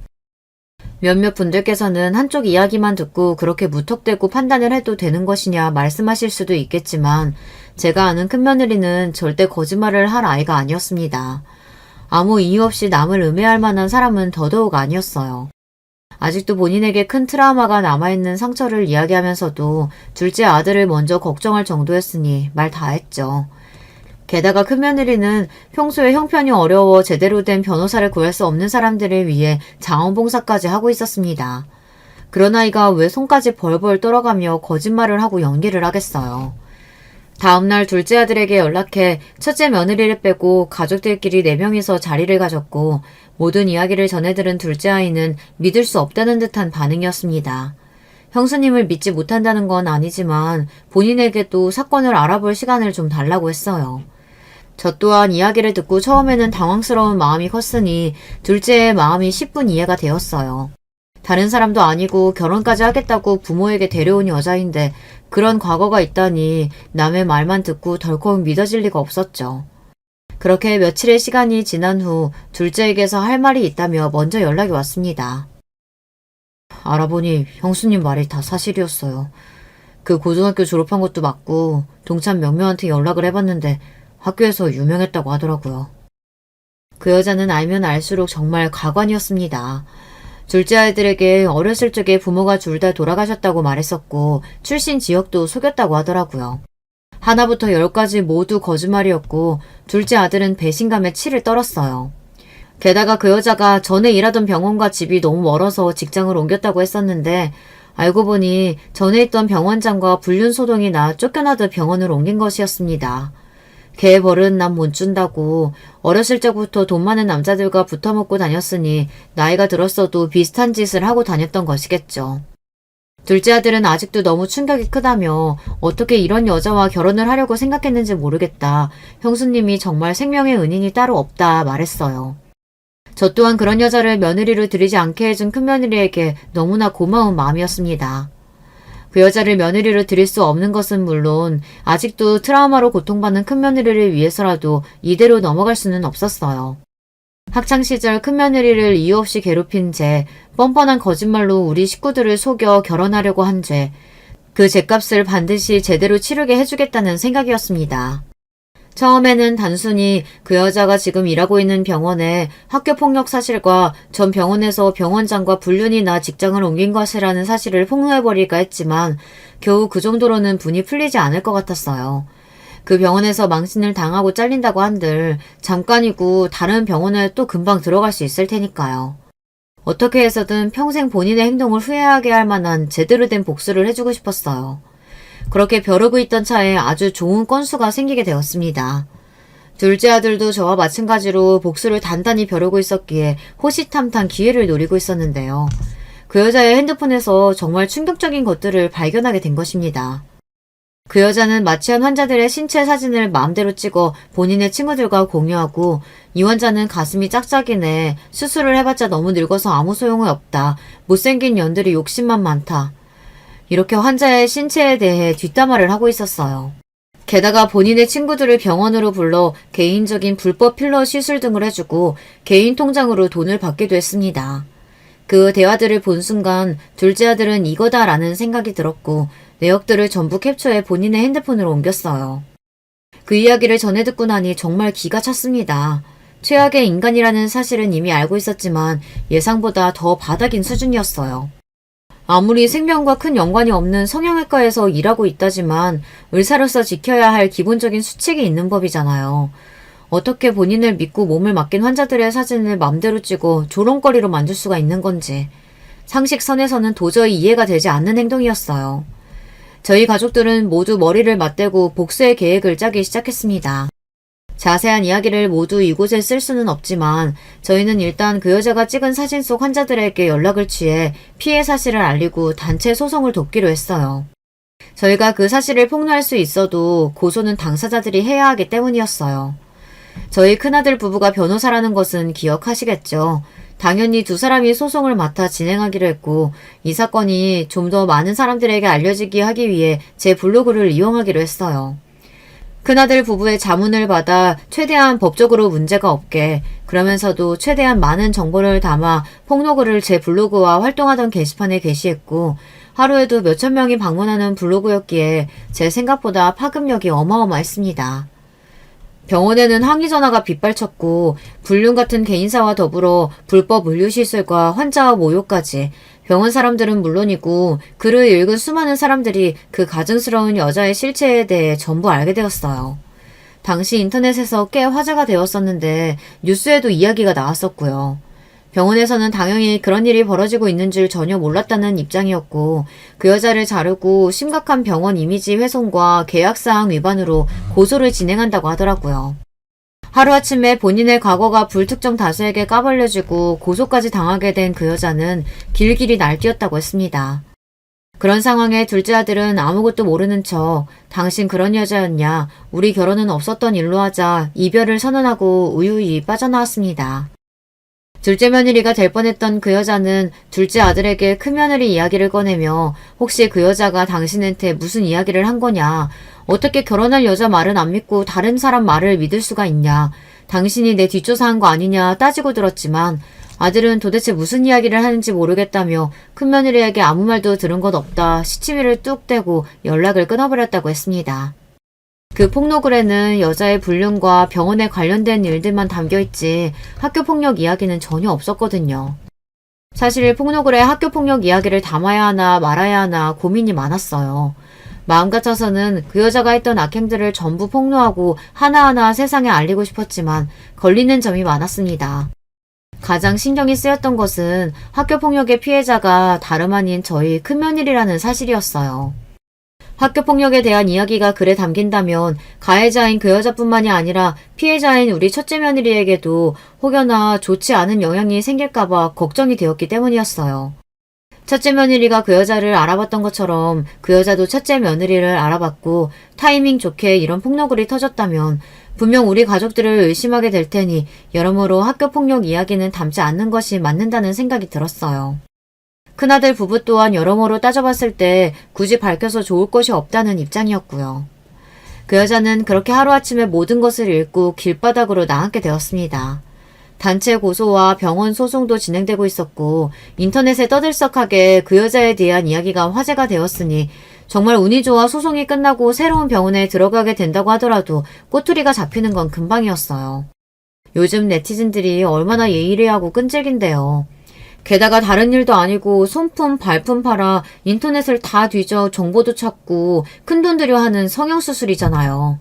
몇몇 분들께서는 한쪽 이야기만 듣고 그렇게 무턱대고 판단을 해도 되는 것이냐 말씀하실 수도 있겠지만 제가 아는 큰며느리는 절대 거짓말을 할 아이가 아니었습니다. 아무 이유 없이 남을 음해할 만한 사람은 더더욱 아니었어요. 아직도 본인에게 큰 트라우마가 남아있는 상처를 이야기하면서도 둘째 아들을 먼저 걱정할 정도였으니 말 다 했죠. 게다가 큰며느리는 평소에 형편이 어려워 제대로 된 변호사를 구할 수 없는 사람들을 위해 자원봉사까지 하고 있었습니다. 그런 아이가 왜 손까지 벌벌 떨어가며 거짓말을 하고 연기를 하겠어요. 다음날 둘째 아들에게 연락해 첫째 며느리를 빼고 가족들끼리 4명이서 자리를 가졌고 모든 이야기를 전해들은 둘째 아이는 믿을 수 없다는 듯한 반응이었습니다. 형수님을 믿지 못한다는 건 아니지만 본인에게도 사건을 알아볼 시간을 좀 달라고 했어요. 저 또한 이야기를 듣고 처음에는 당황스러운 마음이 컸으니 둘째의 마음이 10분 이해가 되었어요. 다른 사람도 아니고 결혼까지 하겠다고 부모에게 데려온 여자인데 그런 과거가 있다니 남의 말만 듣고 덜컥 믿어질 리가 없었죠. 그렇게 며칠의 시간이 지난 후 둘째에게서 할 말이 있다며 먼저 연락이 왔습니다. 알아보니 형수님 말이 다 사실이었어요. 그 고등학교 졸업한 것도 맞고 동참 몇 명한테 연락을 해봤는데 학교에서 유명했다고 하더라고요. 그 여자는 알면 알수록 정말 가관이었습니다. 둘째 아이들에게 어렸을 적에 부모가 둘 다 돌아가셨다고 말했었고 출신 지역도 속였다고 하더라고요. 하나부터 10까지 모두 거짓말이었고 둘째 아들은 배신감에 치를 떨었어요. 게다가 그 여자가 전에 일하던 병원과 집이 너무 멀어서 직장을 옮겼다고 했었는데 알고 보니 전에 있던 병원장과 불륜소동이 나 쫓겨나듯 병원을 옮긴 것이었습니다. 개 버릇 남 못 준다고 어렸을 적부터 돈 많은 남자들과 붙어먹고 다녔으니 나이가 들었어도 비슷한 짓을 하고 다녔던 것이겠죠. 둘째 아들은 아직도 너무 충격이 크다며 어떻게 이런 여자와 결혼을 하려고 생각했는지 모르겠다. 형수님이 정말 생명의 은인이 따로 없다 말했어요. 저 또한 그런 여자를 며느리로 들이지 않게 해준 큰며느리에게 너무나 고마운 마음이었습니다. 그 여자를 며느리로 들일 수 없는 것은 물론 아직도 트라우마로 고통받는 큰며느리를 위해서라도 이대로 넘어갈 수는 없었어요. 학창시절 큰며느리를 이유 없이 괴롭힌 죄, 뻔뻔한 거짓말로 우리 식구들을 속여 결혼하려고 한 죄, 그 죄값을 반드시 제대로 치르게 해주겠다는 생각이었습니다. 처음에는 단순히 그 여자가 지금 일하고 있는 병원에 학교폭력 사실과 전 병원에서 병원장과 불륜이 나 직장을 옮긴 것이라는 사실을 폭로해버릴까 했지만 겨우 그 정도로는 분이 풀리지 않을 것 같았어요. 그 병원에서 망신을 당하고 잘린다고 한들 잠깐이고 다른 병원에 또 금방 들어갈 수 있을 테니까요. 어떻게 해서든 평생 본인의 행동을 후회하게 할 만한 제대로 된 복수를 해주고 싶었어요. 그렇게 벼르고 있던 차에 아주 좋은 건수가 생기게 되었습니다. 둘째 아들도 저와 마찬가지로 복수를 단단히 벼르고 있었기에 호시탐탐 기회를 노리고 있었는데요. 그 여자의 핸드폰에서 정말 충격적인 것들을 발견하게 된 것입니다. 그 여자는 마취한 환자들의 신체 사진을 마음대로 찍어 본인의 친구들과 공유하고 이 환자는 가슴이 짝짝이네, 수술을 해봤자 너무 늙어서 아무 소용이 없다, 못생긴 년들이 욕심만 많다. 이렇게 환자의 신체에 대해 뒷담화를 하고 있었어요. 게다가 본인의 친구들을 병원으로 불러 개인적인 불법 필러 시술 등을 해주고 개인 통장으로 돈을 받기도 했습니다. 그 대화들을 본 순간 둘째 아들은 이거다라는 생각이 들었고 내역들을 전부 캡처해 본인의 핸드폰으로 옮겼어요. 그 이야기를 전해 듣고 나니 정말 기가 찼습니다. 최악의 인간이라는 사실은 이미 알고 있었지만 예상보다 더 바닥인 수준이었어요. 아무리 생명과 큰 연관이 없는 성형외과에서 일하고 있다지만 의사로서 지켜야 할 기본적인 수칙이 있는 법이잖아요. 어떻게 본인을 믿고 몸을 맡긴 환자들의 사진을 맘대로 찍어 조롱거리로 만들 수가 있는 건지 상식선에서는 도저히 이해가 되지 않는 행동이었어요. 저희 가족들은 모두 머리를 맞대고 복수의 계획을 짜기 시작했습니다. 자세한 이야기를 모두 이곳에 쓸 수는 없지만 저희는 일단 그 여자가 찍은 사진 속 환자들에게 연락을 취해 피해 사실을 알리고 단체 소송을 돕기로 했어요. 저희가 그 사실을 폭로할 수 있어도 고소는 당사자들이 해야 하기 때문이었어요. 저희 큰아들 부부가 변호사라는 것은 기억하시겠죠. 당연히 두 사람이 소송을 맡아 진행하기로 했고 이 사건이 좀 더 많은 사람들에게 알려지게 하기 위해 제 블로그를 이용하기로 했어요. 큰아들 부부의 자문을 받아 최대한 법적으로 문제가 없게 그러면서도 최대한 많은 정보를 담아 폭로글을 제 블로그와 활동하던 게시판에 게시했고 하루에도 몇천 명이 방문하는 블로그였기에 제 생각보다 파급력이 어마어마했습니다. 병원에는 항의 전화가 빗발쳤고 불륜 같은 개인사와 더불어 불법 의료시술과 환자와 모욕까지 병원 사람들은 물론이고 글을 읽은 수많은 사람들이 그 가증스러운 여자의 실체에 대해 전부 알게 되었어요. 당시 인터넷에서 꽤 화제가 되었었는데 뉴스에도 이야기가 나왔었고요. 병원에서는 당연히 그런 일이 벌어지고 있는 줄 전혀 몰랐다는 입장이었고 그 여자를 자르고 심각한 병원 이미지 훼손과 계약사항 위반으로 고소를 진행한다고 하더라고요. 하루아침에 본인의 과거가 불특정 다수에게 까발려지고 고소까지 당하게 된 그 여자는 길길이 날뛰었다고 했습니다. 그런 상황에 둘째 아들은 아무것도 모르는 척 당신 그런 여자였냐, 우리 결혼은 없었던 일로 하자 이별을 선언하고 우유히 빠져나왔습니다. 둘째 며느리가 될 뻔했던 그 여자는 둘째 아들에게 큰 며느리 이야기를 꺼내며 혹시 그 여자가 당신한테 무슨 이야기를 한 거냐, 어떻게 결혼할 여자 말은 안 믿고 다른 사람 말을 믿을 수가 있냐, 당신이 내 뒷조사한 거 아니냐 따지고 들었지만 아들은 도대체 무슨 이야기를 하는지 모르겠다며 큰며느리에게 아무 말도 들은 것 없다 시치미를 뚝 떼고 연락을 끊어버렸다고 했습니다. 그 폭로글에는 여자의 불륜과 병원에 관련된 일들만 담겨있지 학교폭력 이야기는 전혀 없었거든요. 사실 폭로글에 학교폭력 이야기를 담아야 하나 말아야 하나 고민이 많았어요. 마음 같아서는 그 여자가 했던 악행들을 전부 폭로하고 하나하나 세상에 알리고 싶었지만 걸리는 점이 많았습니다. 가장 신경이 쓰였던 것은 학교폭력의 피해자가 다름 아닌 저희 큰며느리라는 사실이었어요. 학교폭력에 대한 이야기가 글에 담긴다면 가해자인 그 여자뿐만이 아니라 피해자인 우리 첫째 며느리에게도 혹여나 좋지 않은 영향이 생길까봐 걱정이 되었기 때문이었어요. 첫째 며느리가 그 여자를 알아봤던 것처럼 그 여자도 첫째 며느리를 알아봤고 타이밍 좋게 이런 폭로글이 터졌다면 분명 우리 가족들을 의심하게 될 테니 여러모로 학교폭력 이야기는 담지 않는 것이 맞는다는 생각이 들었어요. 큰아들 부부 또한 여러모로 따져봤을 때 굳이 밝혀서 좋을 것이 없다는 입장이었고요. 그 여자는 그렇게 하루아침에 모든 것을 잃고 길바닥으로 나앉게 되었습니다. 단체 고소와 병원 소송도 진행되고 있었고 인터넷에 떠들썩하게 그 여자에 대한 이야기가 화제가 되었으니 정말 운이 좋아 소송이 끝나고 새로운 병원에 들어가게 된다고 하더라도 꼬투리가 잡히는 건 금방이었어요. 요즘 네티즌들이 얼마나 예의례하고 끈질긴데요. 게다가 다른 일도 아니고 손품, 발품 팔아 인터넷을 다 뒤져 정보도 찾고 큰돈 들여 하는 성형수술이잖아요.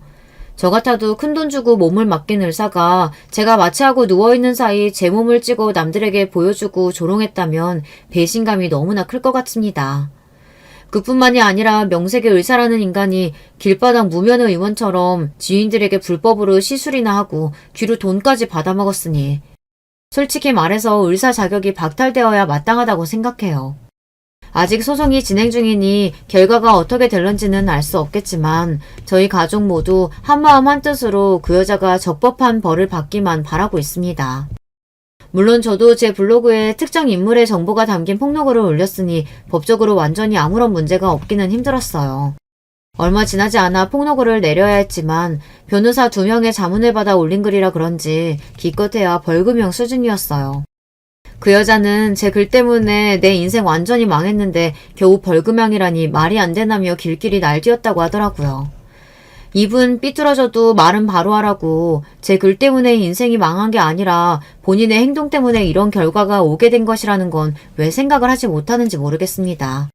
저 같아도 큰돈 주고 몸을 맡긴 의사가 제가 마취하고 누워있는 사이 제 몸을 찍어 남들에게 보여주고 조롱했다면 배신감이 너무나 클 것 같습니다. 그뿐만이 아니라 명색의 의사라는 인간이 길바닥 무면 의원처럼 지인들에게 불법으로 시술이나 하고 뒤로 돈까지 받아먹었으니 솔직히 말해서 의사 자격이 박탈되어야 마땅하다고 생각해요. 아직 소송이 진행 중이니 결과가 어떻게 될런지는 알 수 없겠지만 저희 가족 모두 한마음 한뜻으로 그 여자가 적법한 벌을 받기만 바라고 있습니다. 물론 저도 제 블로그에 특정 인물의 정보가 담긴 폭로글을 올렸으니 법적으로 완전히 아무런 문제가 없기는 힘들었어요. 얼마 지나지 않아 폭로글을 내려야 했지만 변호사 2명의 자문을 받아 올린 글이라 그런지 기껏해야 벌금형 수준이었어요. 그 여자는 제 글 때문에 내 인생 완전히 망했는데 겨우 벌금형이라니 말이 안 되나며 길길이 날뛰었다고 하더라고요. 입은 삐뚤어져도 말은 바로 하라고 제 글 때문에 인생이 망한 게 아니라 본인의 행동 때문에 이런 결과가 오게 된 것이라는 건 왜 생각을 하지 못하는지 모르겠습니다.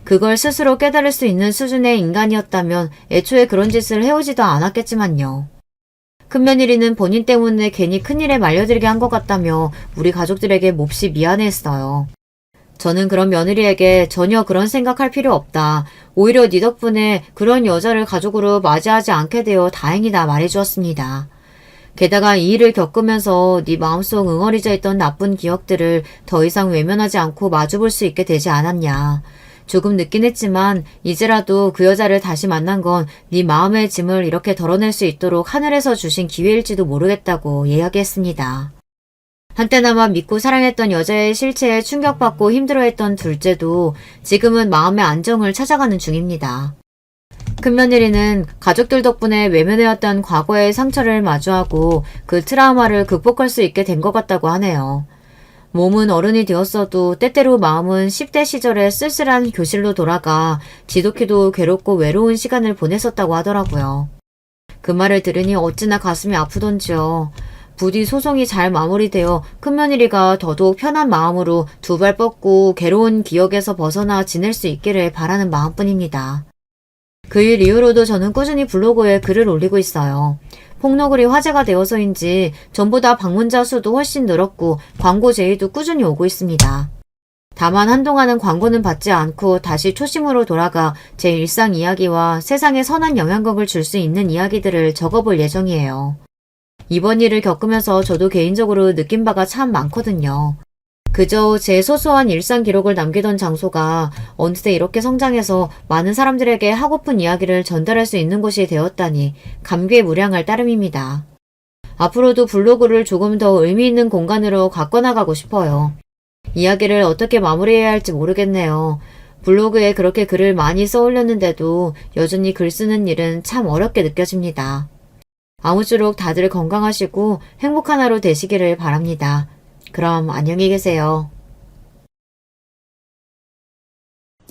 그걸 스스로 깨달을 수 있는 수준의 인간이었다면 애초에 그런 짓을 해오지도 않았겠지만요. 큰며느리는 본인 때문에 괜히 큰일에 말려들게 한 것 같다며 우리 가족들에게 몹시 미안해했어요. 저는 그런 며느리에게 전혀 그런 생각할 필요 없다. 오히려 네 덕분에 그런 여자를 가족으로 맞이하지 않게 되어 다행이다 말해주었습니다. 게다가 이 일을 겪으면서 네 마음속 응어리져 있던 나쁜 기억들을 더 이상 외면하지 않고 마주볼 수 있게 되지 않았냐. 조금 늦긴 했지만 이제라도 그 여자를 다시 만난 건 네 마음의 짐을 이렇게 덜어낼 수 있도록 하늘에서 주신 기회일지도 모르겠다고 이야기했습니다. 한때나마 믿고 사랑했던 여자의 실체에 충격받고 힘들어했던 둘째도 지금은 마음의 안정을 찾아가는 중입니다. 큰며느리는 가족들 덕분에 외면해왔던 과거의 상처를 마주하고 그 트라우마를 극복할 수 있게 된 것 같다고 하네요. 몸은 어른이 되었어도 때때로 마음은 10대 시절의 쓸쓸한 교실로 돌아가 지독히도 괴롭고 외로운 시간을 보냈었다고 하더라고요. 그 말을 들으니 어찌나 가슴이 아프던지요. 부디 소송이 잘 마무리되어 큰며느리가 더더욱 편한 마음으로 두 발 뻗고 괴로운 기억에서 벗어나 지낼 수 있기를 바라는 마음뿐입니다. 그 일 이후로도 저는 꾸준히 블로그에 글을 올리고 있어요. 폭로글이 화제가 되어서인지 전보다 방문자 수도 훨씬 늘었고 광고 제의도 꾸준히 오고 있습니다. 다만 한동안은 광고는 받지 않고 다시 초심으로 돌아가 제 일상 이야기와 세상에 선한 영향력을 줄 수 있는 이야기들을 적어볼 예정이에요. 이번 일을 겪으면서 저도 개인적으로 느낀 바가 참 많거든요. 그저 제 소소한 일상 기록을 남기던 장소가 어느새 이렇게 성장해서 많은 사람들에게 하고픈 이야기를 전달할 수 있는 곳이 되었다니 감개무량할 따름입니다. 앞으로도 블로그를 조금 더 의미 있는 공간으로 가꿔나가고 싶어요. 이야기를 어떻게 마무리해야 할지 모르겠네요. 블로그에 그렇게 글을 많이 써올렸는데도 여전히 글 쓰는 일은 참 어렵게 느껴집니다. 아무쪼록 다들 건강하시고 행복한 하루 되시기를 바랍니다. 그럼 안녕히 계세요.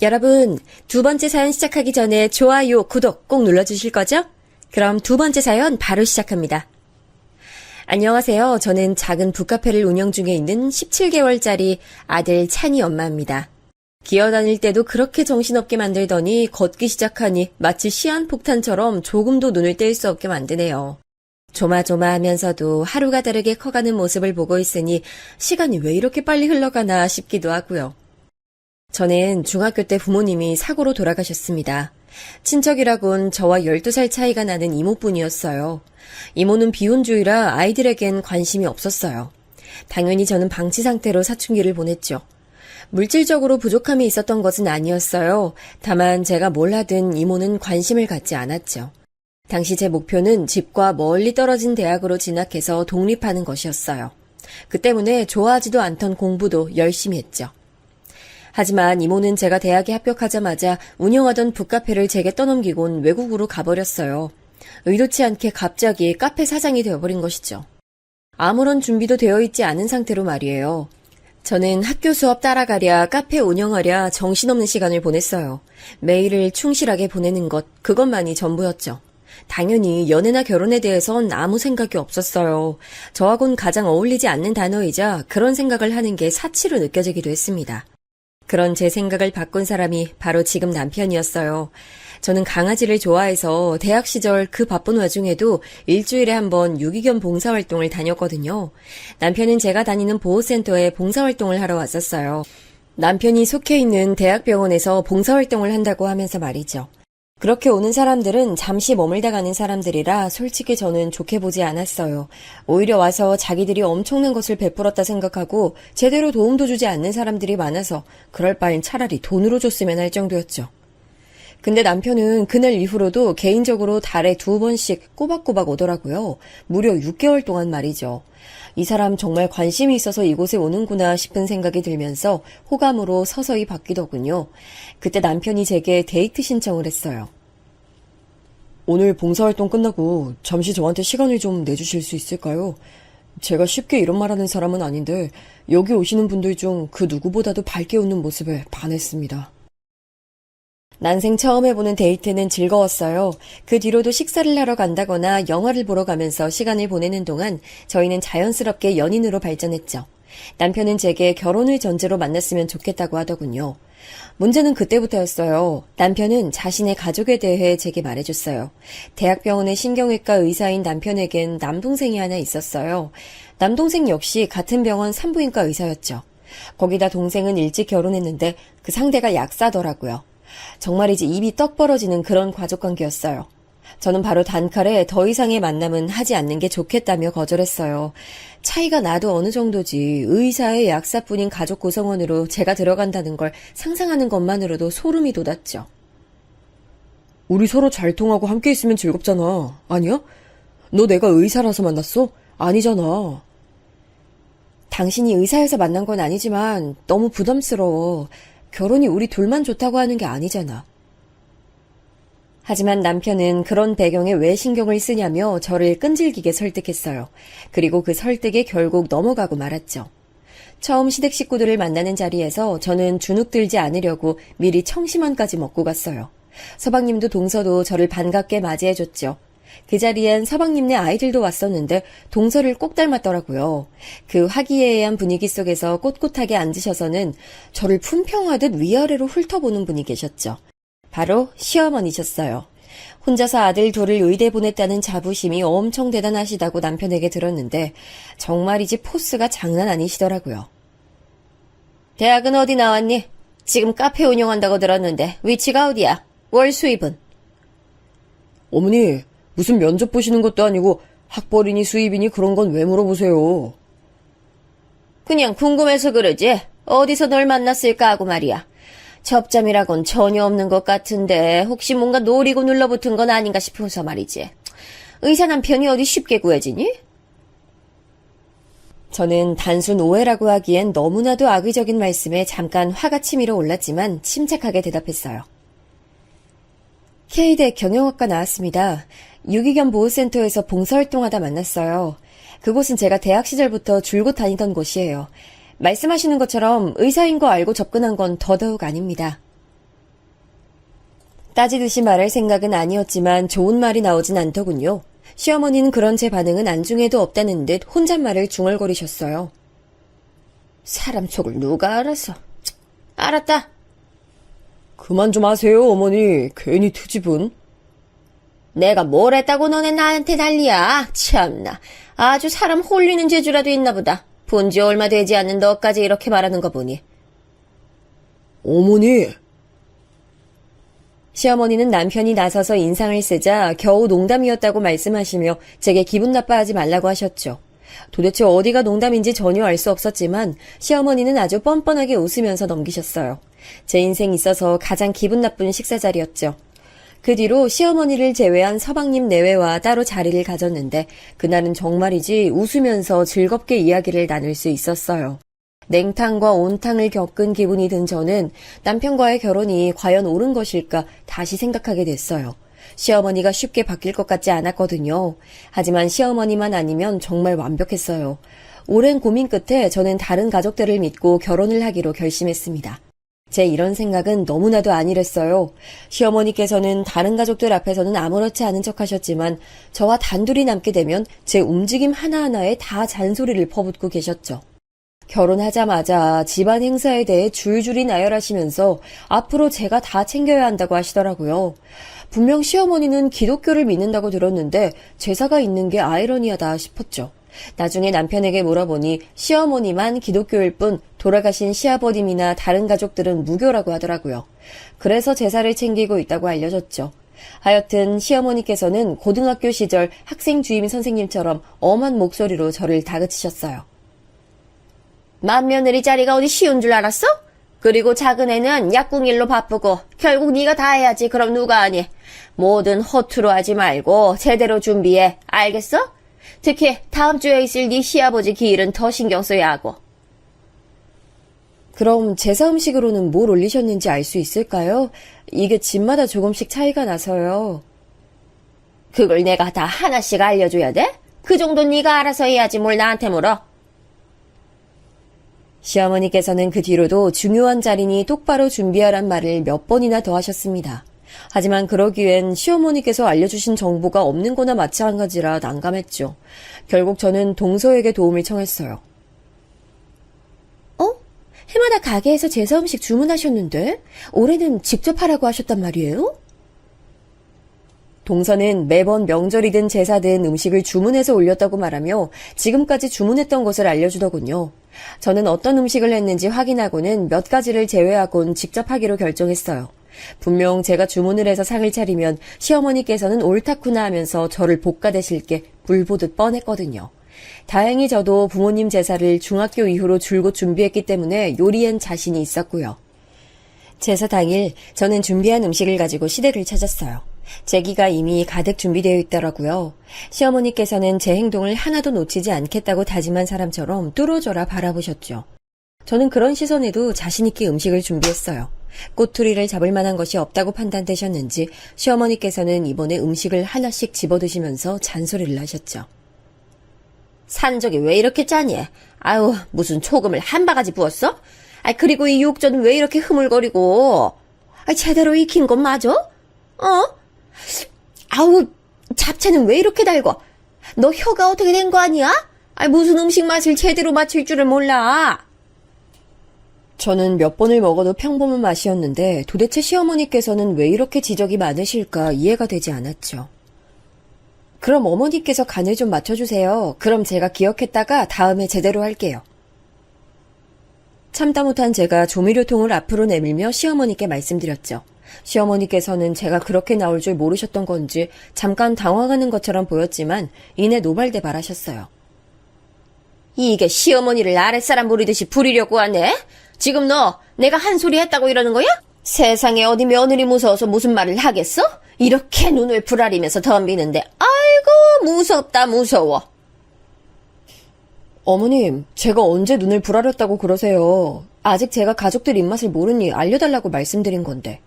여러분, 두 번째 사연 시작하기 전에 좋아요, 구독 꼭 눌러주실 거죠? 그럼 두 번째 사연 바로 시작합니다. 안녕하세요. 저는 작은 북카페를 운영 중에 있는 17개월짜리 아들 찬이 엄마입니다. 기어다닐 때도 그렇게 정신없게 만들더니 걷기 시작하니 마치 시한폭탄처럼 조금도 눈을 뗄 수 없게 만드네요. 조마조마하면서도 하루가 다르게 커가는 모습을 보고 있으니 시간이 왜 이렇게 빨리 흘러가나 싶기도 하고요. 저는 중학교 때 부모님이 사고로 돌아가셨습니다. 친척이라곤 저와 12살 차이가 나는 이모뿐이었어요. 이모는 비혼주의라 아이들에겐 관심이 없었어요. 당연히 저는 방치 상태로 사춘기를 보냈죠. 물질적으로 부족함이 있었던 것은 아니었어요. 다만 제가 뭘 하든 이모는 관심을 갖지 않았죠. 당시 제 목표는 집과 멀리 떨어진 대학으로 진학해서 독립하는 것이었어요. 그 때문에 좋아하지도 않던 공부도 열심히 했죠. 하지만 이모는 제가 대학에 합격하자마자 운영하던 북카페를 제게 떠넘기곤 외국으로 가버렸어요. 의도치 않게 갑자기 카페 사장이 되어버린 것이죠. 아무런 준비도 되어 있지 않은 상태로 말이에요. 저는 학교 수업 따라가랴 카페 운영하랴 정신없는 시간을 보냈어요. 매일을 충실하게 보내는 것, 그것만이 전부였죠. 당연히 연애나 결혼에 대해선 아무 생각이 없었어요. 저하고는 가장 어울리지 않는 단어이자 그런 생각을 하는 게 사치로 느껴지기도 했습니다. 그런 제 생각을 바꾼 사람이 바로 지금 남편이었어요. 저는 강아지를 좋아해서 대학 시절 그 바쁜 와중에도 일주일에 한 번 유기견 봉사활동을 다녔거든요. 남편은 제가 다니는 보호센터에 봉사활동을 하러 왔었어요. 남편이 속해 있는 대학병원에서 봉사활동을 한다고 하면서 말이죠. 그렇게 오는 사람들은 잠시 머물다 가는 사람들이라 솔직히 저는 좋게 보지 않았어요. 오히려 와서 자기들이 엄청난 것을 베풀었다 생각하고 제대로 도움도 주지 않는 사람들이 많아서 그럴 바엔 차라리 돈으로 줬으면 할 정도였죠. 근데 남편은 그날 이후로도 개인적으로 달에 2번씩 꼬박꼬박 오더라고요. 무려 6개월 동안 말이죠. 이 사람 정말 관심이 있어서 이곳에 오는구나 싶은 생각이 들면서 호감으로 서서히 바뀌더군요. 그때 남편이 제게 데이트 신청을 했어요. 오늘 봉사활동 끝나고 잠시 저한테 시간을 좀 내주실 수 있을까요? 제가 쉽게 이런 말하는 사람은 아닌데 여기 오시는 분들 중 그 누구보다도 밝게 웃는 모습에 반했습니다. 난생 처음 해보는 데이트는 즐거웠어요. 그 뒤로도 식사를 하러 간다거나 영화를 보러 가면서 시간을 보내는 동안 저희는 자연스럽게 연인으로 발전했죠. 남편은 제게 결혼을 전제로 만났으면 좋겠다고 하더군요. 문제는 그때부터였어요. 남편은 자신의 가족에 대해 제게 말해줬어요. 대학병원의 신경외과 의사인 남편에겐 남동생이 하나 있었어요. 남동생 역시 같은 병원 산부인과 의사였죠. 거기다 동생은 일찍 결혼했는데 그 상대가 약사더라고요. 정말이지 입이 떡 벌어지는 그런 가족관계였어요. 저는 바로 단칼에 더 이상의 만남은 하지 않는 게 좋겠다며 거절했어요. 차이가 나도 어느 정도지 의사의 약사뿐인 가족 구성원으로 제가 들어간다는 걸 상상하는 것만으로도 소름이 돋았죠. 우리 서로 잘 통하고 함께 있으면 즐겁잖아. 아니야? 너 내가 의사라서 만났어? 아니잖아. 당신이 의사여서 만난 건 아니지만 너무 부담스러워. 결혼이 우리 둘만 좋다고 하는 게 아니잖아. 하지만 남편은 그런 배경에 왜 신경을 쓰냐며 저를 끈질기게 설득했어요. 그리고 그 설득에 결국 넘어가고 말았죠. 처음 시댁 식구들을 만나는 자리에서 저는 주눅 들지 않으려고 미리 청심환까지 먹고 갔어요. 서방님도 동서도 저를 반갑게 맞이해줬죠. 그 자리엔 서방님네 아이들도 왔었는데 동서를 꼭 닮았더라고요. 그 화기애애한 분위기 속에서 꼿꼿하게 앉으셔서는 저를 품평하듯 위아래로 훑어보는 분이 계셨죠. 바로 시어머니셨어요. 혼자서 아들 둘을 의대 보냈다는 자부심이 엄청 대단하시다고 남편에게 들었는데 정말이지 포스가 장난 아니시더라고요. 대학은 어디 나왔니? 지금 카페 운영한다고 들었는데 위치가 어디야? 월 수입은? 어머니, 무슨 면접 보시는 것도 아니고 학벌이니 수입이니 그런 건 왜 물어보세요? 그냥 궁금해서 그러지. 어디서 널 만났을까 하고 말이야. 접점이라곤 전혀 없는 것 같은데 혹시 뭔가 노리고 눌러붙은 건 아닌가 싶어서 말이지. 의사 남편이 어디 쉽게 구해지니? 저는 단순 오해라고 하기엔 너무나도 악의적인 말씀에 잠깐 화가 치밀어 올랐지만 침착하게 대답했어요. K대 경영학과 나왔습니다. 유기견 보호센터에서 봉사활동하다 만났어요. 그곳은 제가 대학 시절부터 줄곧 다니던 곳이에요. 말씀하시는 것처럼 의사인 거 알고 접근한 건 더더욱 아닙니다. 따지듯이 말할 생각은 아니었지만 좋은 말이 나오진 않더군요. 시어머니는 그런 제 반응은 안중에도 없다는 듯 혼잣말을 중얼거리셨어요. 사람 속을 누가 알아서. 알았다. 그만 좀 하세요, 어머니. 괜히 트집은. 내가 뭘 했다고 너네 나한테 난리야. 참나. 아주 사람 홀리는 재주라도 있나 보다. 본지 얼마 되지 않는 너까지 이렇게 말하는 거 보니. 어머니! 시어머니는 남편이 나서서 인상을 쓰자 겨우 농담이었다고 말씀하시며 제게 기분 나빠하지 말라고 하셨죠. 도대체 어디가 농담인지 전혀 알 수 없었지만 시어머니는 아주 뻔뻔하게 웃으면서 넘기셨어요. 제 인생 있어서 가장 기분 나쁜 식사 자리였죠. 그 뒤로 시어머니를 제외한 서방님 내외와 따로 자리를 가졌는데 그날은 정말이지 웃으면서 즐겁게 이야기를 나눌 수 있었어요. 냉탕과 온탕을 겪은 기분이 든 저는 남편과의 결혼이 과연 옳은 것일까 다시 생각하게 됐어요. 시어머니가 쉽게 바뀔 것 같지 않았거든요. 하지만 시어머니만 아니면 정말 완벽했어요. 오랜 고민 끝에 저는 다른 가족들을 믿고 결혼을 하기로 결심했습니다. 제 이런 생각은 너무나도 아니랬어요. 시어머니께서는 다른 가족들 앞에서는 아무렇지 않은 척 하셨지만 저와 단둘이 남게 되면 제 움직임 하나하나에 다 잔소리를 퍼붓고 계셨죠. 결혼하자마자 집안 행사에 대해 줄줄이 나열하시면서 앞으로 제가 다 챙겨야 한다고 하시더라고요. 분명 시어머니는 기독교를 믿는다고 들었는데 제사가 있는 게 아이러니하다 싶었죠. 나중에 남편에게 물어보니 시어머니만 기독교일 뿐 돌아가신 시아버님이나 다른 가족들은 무교라고 하더라고요. 그래서 제사를 챙기고 있다고 알려졌죠. 하여튼 시어머니께서는 고등학교 시절 학생 주임 선생님처럼 엄한 목소리로 저를 다그치셨어요. 맏며느리 자리가 어디 쉬운 줄 알았어? 그리고 작은 애는 약국일로 바쁘고 결국 네가 다 해야지. 그럼 누가 하니? 뭐든 허투루 하지 말고 제대로 준비해. 알겠어? 특히 다음 주에 있을 네 시아버지 기일은 더 신경 써야 하고. 그럼 제사 음식으로는 뭘 올리셨는지 알 수 있을까요? 이게 집마다 조금씩 차이가 나서요. 그걸 내가 다 하나씩 알려줘야 돼? 그 정도 네가 알아서 해야지 뭘 나한테 물어. 시어머니께서는 그 뒤로도 중요한 자리니 똑바로 준비하란 말을 몇 번이나 더 하셨습니다. 하지만 그러기엔 시어머니께서 알려주신 정보가 없는 거나 마찬가지라 난감했죠. 결국 저는 동서에게 도움을 청했어요. 해마다 가게에서 제사 음식 주문하셨는데 올해는 직접 하라고 하셨단 말이에요? 동서는 매번 명절이든 제사든 음식을 주문해서 올렸다고 말하며 지금까지 주문했던 것을 알려주더군요. 저는 어떤 음식을 했는지 확인하고는 몇 가지를 제외하곤 직접 하기로 결정했어요. 분명 제가 주문을 해서 상을 차리면 시어머니께서는 옳다구나 하면서 저를 볶아대실 게 불보듯 뻔했거든요. 다행히 저도 부모님 제사를 중학교 이후로 줄곧 준비했기 때문에 요리엔 자신이 있었고요. 제사 당일 저는 준비한 음식을 가지고 시댁을 찾았어요. 제기가 이미 가득 준비되어 있더라고요. 시어머니께서는 제 행동을 하나도 놓치지 않겠다고 다짐한 사람처럼 뚫어져라 바라보셨죠. 저는 그런 시선에도 자신있게 음식을 준비했어요. 꼬투리를 잡을 만한 것이 없다고 판단되셨는지 시어머니께서는 이번에 음식을 하나씩 집어드시면서 잔소리를 하셨죠. 산적이 왜 이렇게 짜니? 아유, 무슨 소금을 한 바가지 부었어? 그리고 이 육전은 왜 이렇게 흐물거리고? 제대로 익힌 건 맞아? 아우, 잡채는 왜 이렇게 달궈? 너 혀가 어떻게 된 거 아니야? 무슨 음식 맛을 제대로 맞출 줄을 몰라. 저는 몇 번을 먹어도 평범한 맛이었는데 도대체 시어머니께서는 왜 이렇게 지적이 많으실까 이해가 되지 않았죠. 그럼 어머니께서 간을 좀 맞춰주세요. 그럼 제가 기억했다가 다음에 제대로 할게요. 참다 못한 제가 조미료통을 앞으로 내밀며 시어머니께 말씀드렸죠. 시어머니께서는 제가 그렇게 나올 줄 모르셨던 건지 잠깐 당황하는 것처럼 보였지만 이내 노발대발하셨어요. 이게 시어머니를 아랫사람 부리듯이 부리려고 하네? 지금 너 내가 한 소리 했다고 이러는 거야? 세상에 어디 며느리 무서워서 무슨 말을 하겠어? 이렇게 눈을 부라리면서 덤비는데 아이고 무섭다 무서워. 어머님, 제가 언제 눈을 부라렸다고 그러세요. 아직 제가 가족들 입맛을 모르니 알려달라고 말씀드린 건데.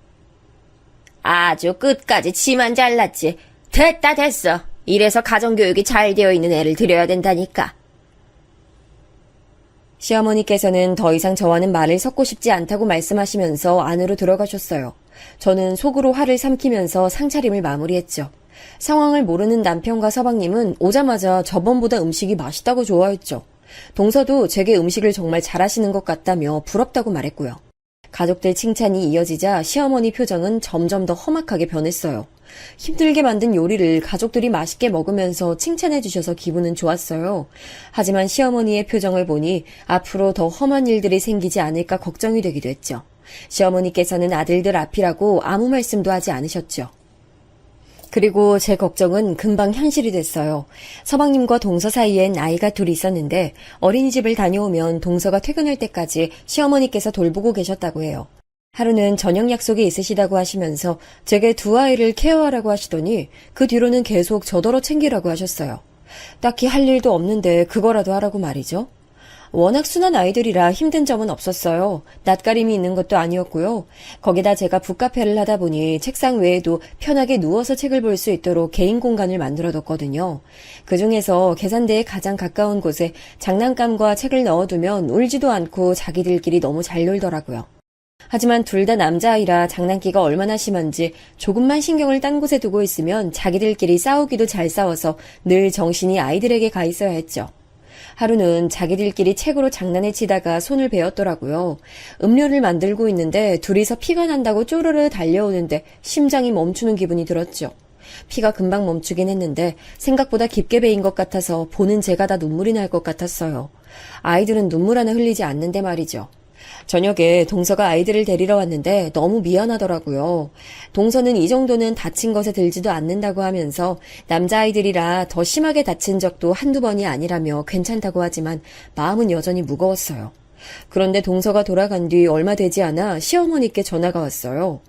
아주 끝까지 지만 잘났지. 됐다 됐어. 이래서 가정교육이 잘 되어 있는 애를 들여야 된다니까. 시어머니께서는 더 이상 저와는 말을 섞고 싶지 않다고 말씀하시면서 안으로 들어가셨어요. 저는 속으로 화를 삼키면서 상차림을 마무리했죠. 상황을 모르는 남편과 서방님은 오자마자 저번보다 음식이 맛있다고 좋아했죠. 동서도 제게 음식을 정말 잘하시는 것 같다며 부럽다고 말했고요. 가족들 칭찬이 이어지자 시어머니 표정은 점점 더 험악하게 변했어요. 힘들게 만든 요리를 가족들이 맛있게 먹으면서 칭찬해 주셔서 기분은 좋았어요. 하지만 시어머니의 표정을 보니 앞으로 더 험한 일들이 생기지 않을까 걱정이 되기도 했죠. 시어머니께서는 아들들 앞이라고 아무 말씀도 하지 않으셨죠. 그리고 제 걱정은 금방 현실이 됐어요. 서방님과 동서 사이엔 아이가 둘이 있었는데 어린이집을 다녀오면 동서가 퇴근할 때까지 시어머니께서 돌보고 계셨다고 해요. 하루는 저녁 약속이 있으시다고 하시면서 제게 두 아이를 케어하라고 하시더니 그 뒤로는 계속 저더러 챙기라고 하셨어요. 딱히 할 일도 없는데 그거라도 하라고 말이죠. 워낙 순한 아이들이라 힘든 점은 없었어요. 낯가림이 있는 것도 아니었고요. 거기다 제가 북카페를 하다 보니 책상 외에도 편하게 누워서 책을 볼 수 있도록 개인 공간을 만들어뒀거든요. 그중에서 계산대에 가장 가까운 곳에 장난감과 책을 넣어두면 울지도 않고 자기들끼리 너무 잘 놀더라고요. 하지만 둘 다 남자아이라 장난기가 얼마나 심한지 조금만 신경을 딴 곳에 두고 있으면 자기들끼리 싸우기도 잘 싸워서 늘 정신이 아이들에게 가 있어야 했죠. 하루는 자기들끼리 책으로 장난을 치다가 손을 베었더라고요. 음료를 만들고 있는데 둘이서 피가 난다고 쪼르르 달려오는데 심장이 멈추는 기분이 들었죠. 피가 금방 멈추긴 했는데 생각보다 깊게 베인 것 같아서 보는 제가 다 눈물이 날 것 같았어요. 아이들은 눈물 하나 흘리지 않는데 말이죠. 저녁에 동서가 아이들을 데리러 왔는데 너무 미안하더라고요. 동서는 이 정도는 다친 것에 들지도 않는다고 하면서 남자아이들이라 더 심하게 다친 적도 한두 번이 아니라며 괜찮다고 하지만 마음은 여전히 무거웠어요. 그런데 동서가 돌아간 뒤 얼마 되지 않아 시어머니께 전화가 왔어요.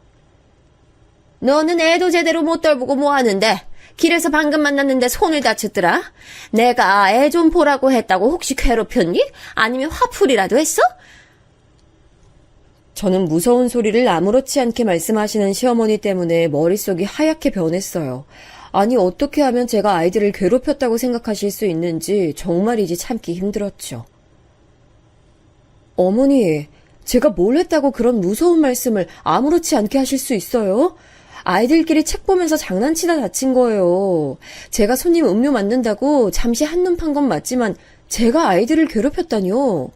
너는 애도 제대로 못 돌보고 뭐 하는데? 길에서 방금 만났는데 손을 다쳤더라? 내가 애 좀 보라고 했다고 혹시 괴롭혔니? 아니면 화풀이라도 했어? 저는 무서운 소리를 아무렇지 않게 말씀하시는 시어머니 때문에 머릿속이 하얗게 변했어요. 아니 어떻게 하면 제가 아이들을 괴롭혔다고 생각하실 수 있는지 정말이지 참기 힘들었죠. 어머니, 제가 뭘 했다고 그런 무서운 말씀을 아무렇지 않게 하실 수 있어요? 아이들끼리 책 보면서 장난치다 다친 거예요. 제가 손님 음료 만든다고 잠시 한눈 판 건 맞지만 제가 아이들을 괴롭혔다뇨.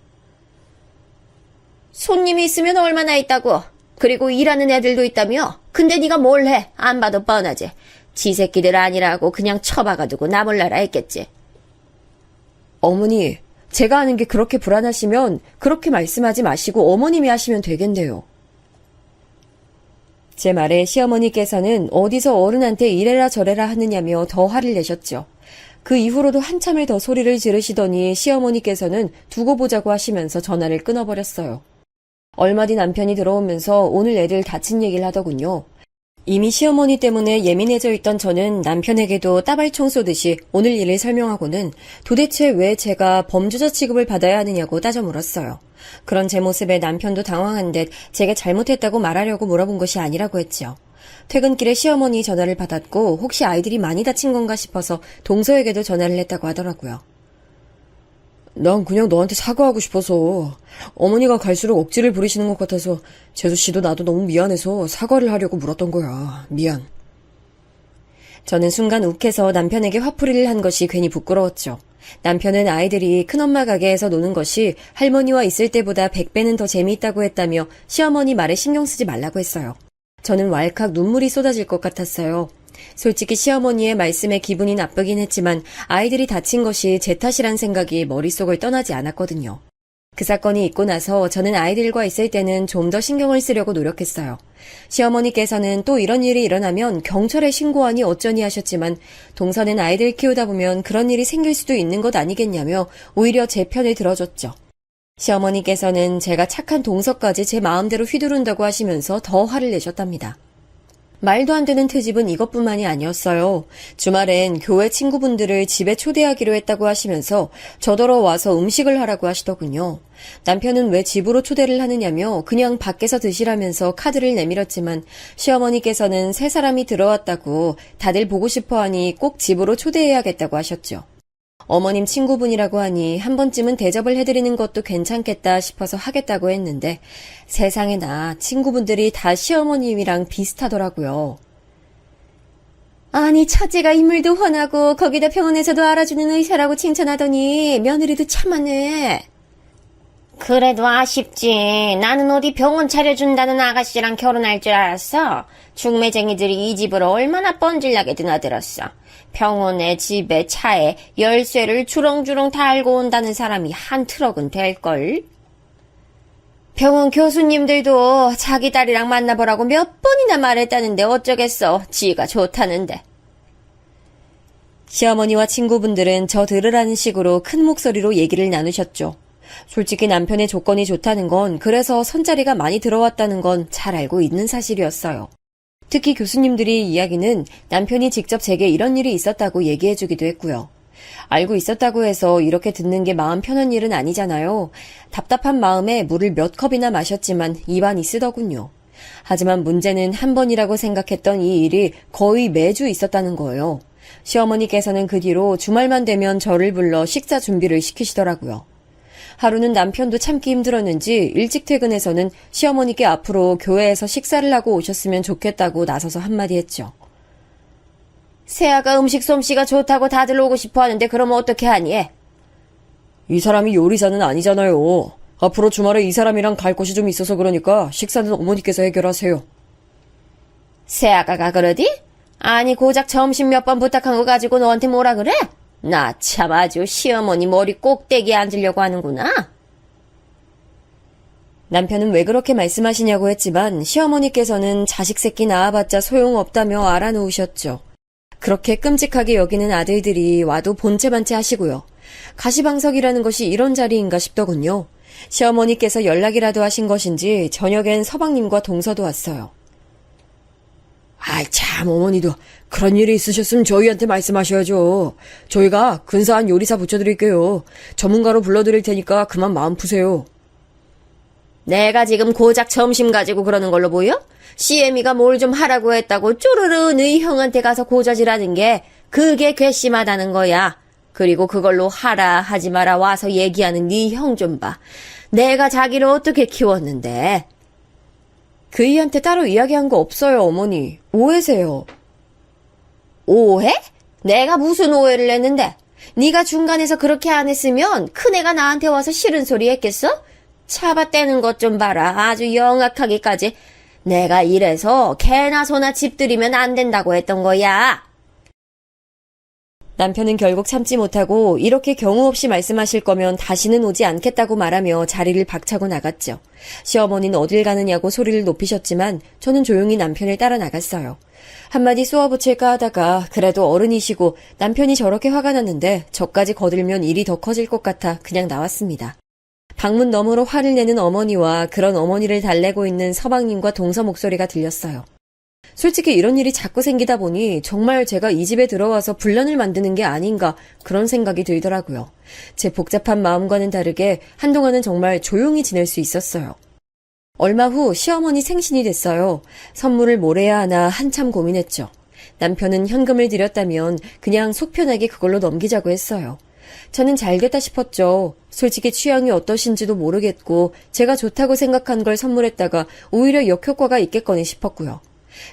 손님이 있으면 얼마나 있다고. 그리고 일하는 애들도 있다며. 근데 네가 뭘 해? 안 봐도 뻔하지. 지 새끼들 아니라고 그냥 처박아두고 나 몰라라 했겠지. 어머니, 제가 하는 게 그렇게 불안하시면 그렇게 말씀하지 마시고 어머님이 하시면 되겠네요. 제 말에 시어머니께서는 어디서 어른한테 이래라 저래라 하느냐며 더 화를 내셨죠. 그 이후로도 한참을 더 소리를 지르시더니 시어머니께서는 두고 보자고 하시면서 전화를 끊어버렸어요. 얼마 뒤 남편이 들어오면서 오늘 애들 다친 얘기를 하더군요. 이미 시어머니 때문에 예민해져 있던 저는 남편에게도 따발총 쏘듯이 오늘 일을 설명하고는 도대체 왜 제가 범죄자 취급을 받아야 하느냐고 따져 물었어요. 그런 제 모습에 남편도 당황한 듯 제가 잘못했다고 말하려고 물어본 것이 아니라고 했죠. 퇴근길에 시어머니 전화를 받았고 혹시 아이들이 많이 다친 건가 싶어서 동서에게도 전화를 했다고 하더라고요. 난 그냥 너한테 사과하고 싶어서 어머니가 갈수록 억지를 부리시는 것 같아서 재수 씨도 나도 너무 미안해서 사과를 하려고 물었던 거야. 미안. 저는 순간 욱해서 남편에게 화풀이를 한 것이 괜히 부끄러웠죠. 남편은 아이들이 큰엄마 가게에서 노는 것이 할머니와 있을 때보다 100배는 더 재미있다고 했다며 시어머니 말에 신경 쓰지 말라고 했어요. 저는 왈칵 눈물이 쏟아질 것 같았어요. 솔직히 시어머니의 말씀에 기분이 나쁘긴 했지만 아이들이 다친 것이 제 탓이란 생각이 머릿속을 떠나지 않았거든요. 그 사건이 있고 나서 저는 아이들과 있을 때는 좀 더 신경을 쓰려고 노력했어요. 시어머니께서는 또 이런 일이 일어나면 경찰에 신고하니 어쩌니 하셨지만 동서는 아이들 키우다 보면 그런 일이 생길 수도 있는 것 아니겠냐며 오히려 제 편을 들어줬죠. 시어머니께서는 제가 착한 동서까지 제 마음대로 휘두른다고 하시면서 더 화를 내셨답니다. 말도 안 되는 트집은 이것뿐만이 아니었어요. 주말엔 교회 친구분들을 집에 초대하기로 했다고 하시면서 저더러 와서 음식을 하라고 하시더군요. 남편은 왜 집으로 초대를 하느냐며 그냥 밖에서 드시라면서 카드를 내밀었지만 시어머니께서는 세 사람이 들어왔다고 다들 보고 싶어하니 꼭 집으로 초대해야겠다고 하셨죠. 어머님 친구분이라고 하니 한 번쯤은 대접을 해드리는 것도 괜찮겠다 싶어서 하겠다고 했는데 세상에나 친구분들이 다 시어머님이랑 비슷하더라고요. 아니 첫째가 인물도 훤하고 거기다 병원에서도 알아주는 의사라고 칭찬하더니 며느리도 참하네. 그래도 아쉽지. 나는 어디 병원 차려준다는 아가씨랑 결혼할 줄 알았어. 중매쟁이들이 이 집으로 얼마나 뻔질나게 드나들었어. 병원에 집에 차에 열쇠를 주렁주렁 달고 온다는 사람이 한 트럭은 될걸. 병원 교수님들도 자기 딸이랑 만나보라고 몇 번이나 말했다는데 어쩌겠어. 지가 좋다는데. 시어머니와 친구분들은 저 들으라는 식으로 큰 목소리로 얘기를 나누셨죠. 솔직히 남편의 조건이 좋다는 건 그래서 선자리가 많이 들어왔다는 건 잘 알고 있는 사실이었어요. 특히 교수님들이 이야기는 남편이 직접 제게 이런 일이 있었다고 얘기해주기도 했고요. 알고 있었다고 해서 이렇게 듣는 게 마음 편한 일은 아니잖아요. 답답한 마음에 물을 몇 컵이나 마셨지만 입안이 쓰더군요. 하지만 문제는 한 번이라고 생각했던 이 일이 거의 매주 있었다는 거예요. 시어머니께서는 그 뒤로 주말만 되면 저를 불러 식사 준비를 시키시더라고요. 하루는 남편도 참기 힘들었는지 일찍 퇴근해서는 시어머니께 앞으로 교회에서 식사를 하고 오셨으면 좋겠다고 나서서 한마디 했죠. 새아가 음식 솜씨가 좋다고 다들 오고 싶어 하는데 그러면 어떻게 하니? 이 사람이 요리사는 아니잖아요. 앞으로 주말에 이 사람이랑 갈 곳이 좀 있어서 그러니까 식사는 어머니께서 해결하세요. 새아가가 그러디? 아니 고작 점심 몇 번 부탁한 거 가지고 너한테 뭐라 그래? 나 참 아주 시어머니 머리 꼭대기에 앉으려고 하는구나. 남편은 왜 그렇게 말씀하시냐고 했지만 시어머니께서는 자식 새끼 낳아봤자 소용없다며 알아놓으셨죠. 그렇게 끔찍하게 여기는 아들들이 와도 본체반체 하시고요. 가시방석이라는 것이 이런 자리인가 싶더군요. 시어머니께서 연락이라도 하신 것인지 저녁엔 서방님과 동서도 왔어요. 아이 참 어머니도 그런 일이 있으셨으면 저희한테 말씀하셔야죠. 저희가 근사한 요리사 붙여드릴게요. 전문가로 불러드릴 테니까 그만 마음 푸세요. 내가 지금 고작 점심 가지고 그러는 걸로 보여? CM이가 뭘 좀 하라고 했다고 쪼르르 너희 형한테 가서 고저질하는 게 그게 괘씸하다는 거야. 그리고 그걸로 하라 하지 마라 와서 얘기하는 네 형 좀 봐. 내가 자기를 어떻게 키웠는데. 그이한테 따로 이야기한 거 없어요, 어머니. 오해세요. 오해? 내가 무슨 오해를 했는데? 네가 중간에서 그렇게 안 했으면 큰애가 나한테 와서 싫은 소리 했겠어? 잡아떼는 것 좀 봐라. 아주 영악하기까지. 내가 이래서 개나 소나 집 들이면 안 된다고 했던 거야. 남편은 결국 참지 못하고 이렇게 경우 없이 말씀하실 거면 다시는 오지 않겠다고 말하며 자리를 박차고 나갔죠. 시어머니는 어딜 가느냐고 소리를 높이셨지만 저는 조용히 남편을 따라 나갔어요. 한마디 쏘아붙일까 하다가 그래도 어른이시고 남편이 저렇게 화가 났는데 저까지 거들면 일이 더 커질 것 같아 그냥 나왔습니다. 방문 너머로 화를 내는 어머니와 그런 어머니를 달래고 있는 서방님과 동서 목소리가 들렸어요. 솔직히 이런 일이 자꾸 생기다 보니 정말 제가 이 집에 들어와서 분란을 만드는 게 아닌가 그런 생각이 들더라고요. 제 복잡한 마음과는 다르게 한동안은 정말 조용히 지낼 수 있었어요. 얼마 후 시어머니 생신이 됐어요. 선물을 뭘 해야 하나 한참 고민했죠. 남편은 현금을 드렸다면 그냥 속 편하게 그걸로 넘기자고 했어요. 저는 잘됐다 싶었죠. 솔직히 취향이 어떠신지도 모르겠고 제가 좋다고 생각한 걸 선물했다가 오히려 역효과가 있겠거니 싶었고요.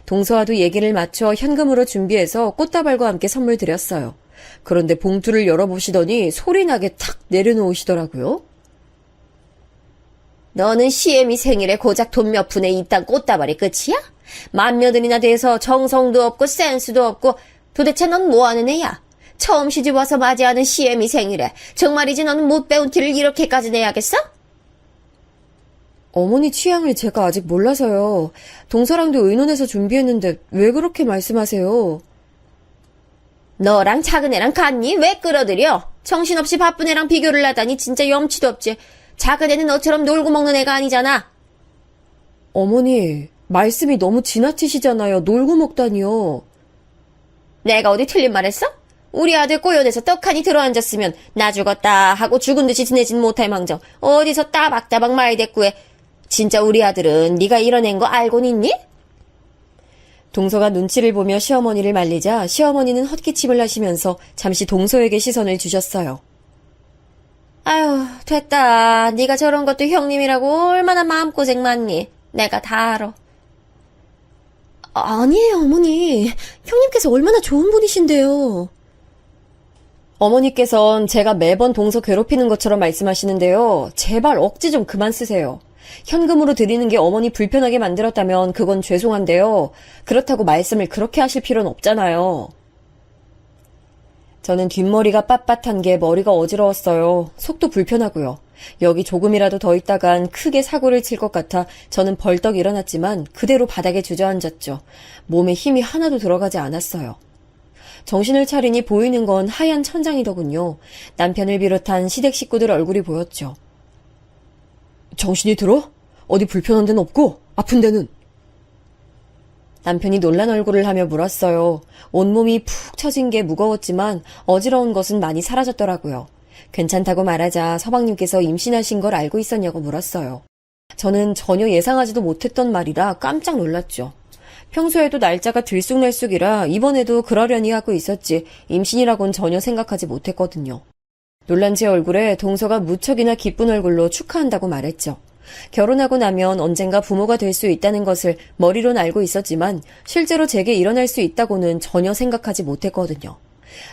동서와도 얘기를 맞춰 현금으로 준비해서 꽃다발과 함께 선물 드렸어요. 그런데 봉투를 열어보시더니 소리나게 탁 내려놓으시더라고요. 너는 시애미 생일에 고작 돈 몇 푼에 이딴 꽃다발이 끝이야? 만며느리나 돼서 정성도 없고 센스도 없고 도대체 넌 뭐하는 애야? 처음 시집와서 맞이하는 시애미 생일에 정말이지 너는 못 배운 티를 이렇게까지 내야겠어? 어머니 취향을 제가 아직 몰라서요. 동서랑도 의논해서 준비했는데 왜 그렇게 말씀하세요? 너랑 작은 애랑 같니? 왜 끌어들여? 정신없이 바쁜 애랑 비교를 하다니 진짜 염치도 없지. 작은 애는 너처럼 놀고 먹는 애가 아니잖아. 어머니, 말씀이 너무 지나치시잖아요. 놀고 먹다니요. 내가 어디 틀린 말 했어? 우리 아들 꼬연에서 떡하니 들어앉았으면 나 죽었다 하고 죽은 듯이 지내진 못할 망정 어디서 따박따박 말대꾸해. 진짜 우리 아들은 네가 이런 애인 거 알고는 있니? 동서가 눈치를 보며 시어머니를 말리자 시어머니는 헛기침을 하시면서 잠시 동서에게 시선을 주셨어요. 아유, 됐다. 네가 저런 것도 형님이라고 얼마나 마음고생 많니? 내가 다 알아. 아니에요, 어머니. 형님께서 얼마나 좋은 분이신데요. 어머니께선 제가 매번 동서 괴롭히는 것처럼 말씀하시는데요. 제발 억지 좀 그만 쓰세요. 현금으로 드리는 게 어머니 불편하게 만들었다면 그건 죄송한데요. 그렇다고 말씀을 그렇게 하실 필요는 없잖아요. 저는 뒷머리가 빳빳한 게 머리가 어지러웠어요. 속도 불편하고요. 여기 조금이라도 더 있다간 크게 사고를 칠 것 같아 저는 벌떡 일어났지만 그대로 바닥에 주저앉았죠. 몸에 힘이 하나도 들어가지 않았어요. 정신을 차리니 보이는 건 하얀 천장이더군요. 남편을 비롯한 시댁 식구들 얼굴이 보였죠. 정신이 들어? 어디 불편한 데는 없고 아픈 데는? 남편이 놀란 얼굴을 하며 물었어요. 온몸이 푹 처진 게 무거웠지만 어지러운 것은 많이 사라졌더라고요. 괜찮다고 말하자 서방님께서 임신하신 걸 알고 있었냐고 물었어요. 저는 전혀 예상하지도 못했던 말이라 깜짝 놀랐죠. 평소에도 날짜가 들쑥날쑥이라 이번에도 그러려니 하고 있었지 임신이라곤 전혀 생각하지 못했거든요. 놀란 제 얼굴에 동서가 무척이나 기쁜 얼굴로 축하한다고 말했죠. 결혼하고 나면 언젠가 부모가 될 수 있다는 것을 머리론 알고 있었지만 실제로 제게 일어날 수 있다고는 전혀 생각하지 못했거든요.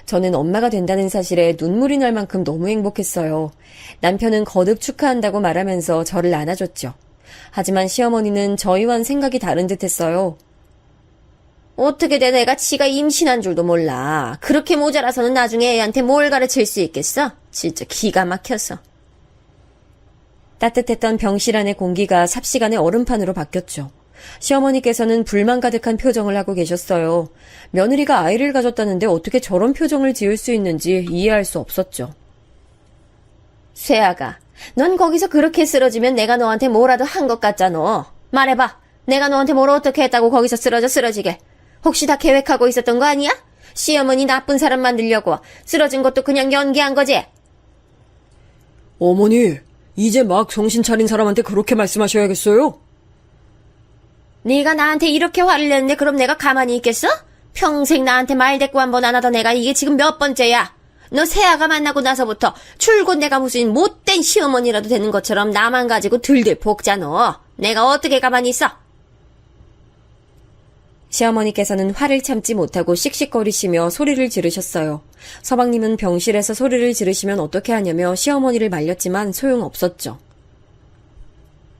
저는 엄마가 된다는 사실에 눈물이 날 만큼 너무 행복했어요. 남편은 거듭 축하한다고 말하면서 저를 안아줬죠. 하지만 시어머니는 저희와는 생각이 다른 듯했어요. 어떻게 된 애가 지가 임신한 줄도 몰라. 그렇게 모자라서는 나중에 애한테 뭘 가르칠 수 있겠어? 진짜 기가 막혀서. 따뜻했던 병실 안의 공기가 삽시간에 얼음판으로 바뀌었죠. 시어머니께서는 불만 가득한 표정을 하고 계셨어요. 며느리가 아이를 가졌다는데 어떻게 저런 표정을 지을 수 있는지 이해할 수 없었죠. 쇠아가, 넌 거기서 그렇게 쓰러지면 내가 너한테 뭐라도 한 것 같잖아. 말해봐. 내가 너한테 뭘 어떻게 했다고 거기서 쓰러지게. 혹시 다 계획하고 있었던 거 아니야? 시어머니 나쁜 사람 만들려고 쓰러진 것도 그냥 연기한 거지? 어머니, 이제 막 정신 차린 사람한테 그렇게 말씀하셔야겠어요? 네가 나한테 이렇게 화를 냈는데 그럼 내가 가만히 있겠어? 평생 나한테 말대꾸 한 번 안 하던 애가 이게 지금 몇 번째야? 너 새아가 만나고 나서부터 출곧 내가 무슨 못된 시어머니라도 되는 것처럼 나만 가지고 들들 볶자 너. 내가 어떻게 가만히 있어? 시어머니께서는 화를 참지 못하고 씩씩거리시며 소리를 지르셨어요. 서방님은 병실에서 소리를 지르시면 어떻게 하냐며 시어머니를 말렸지만 소용없었죠.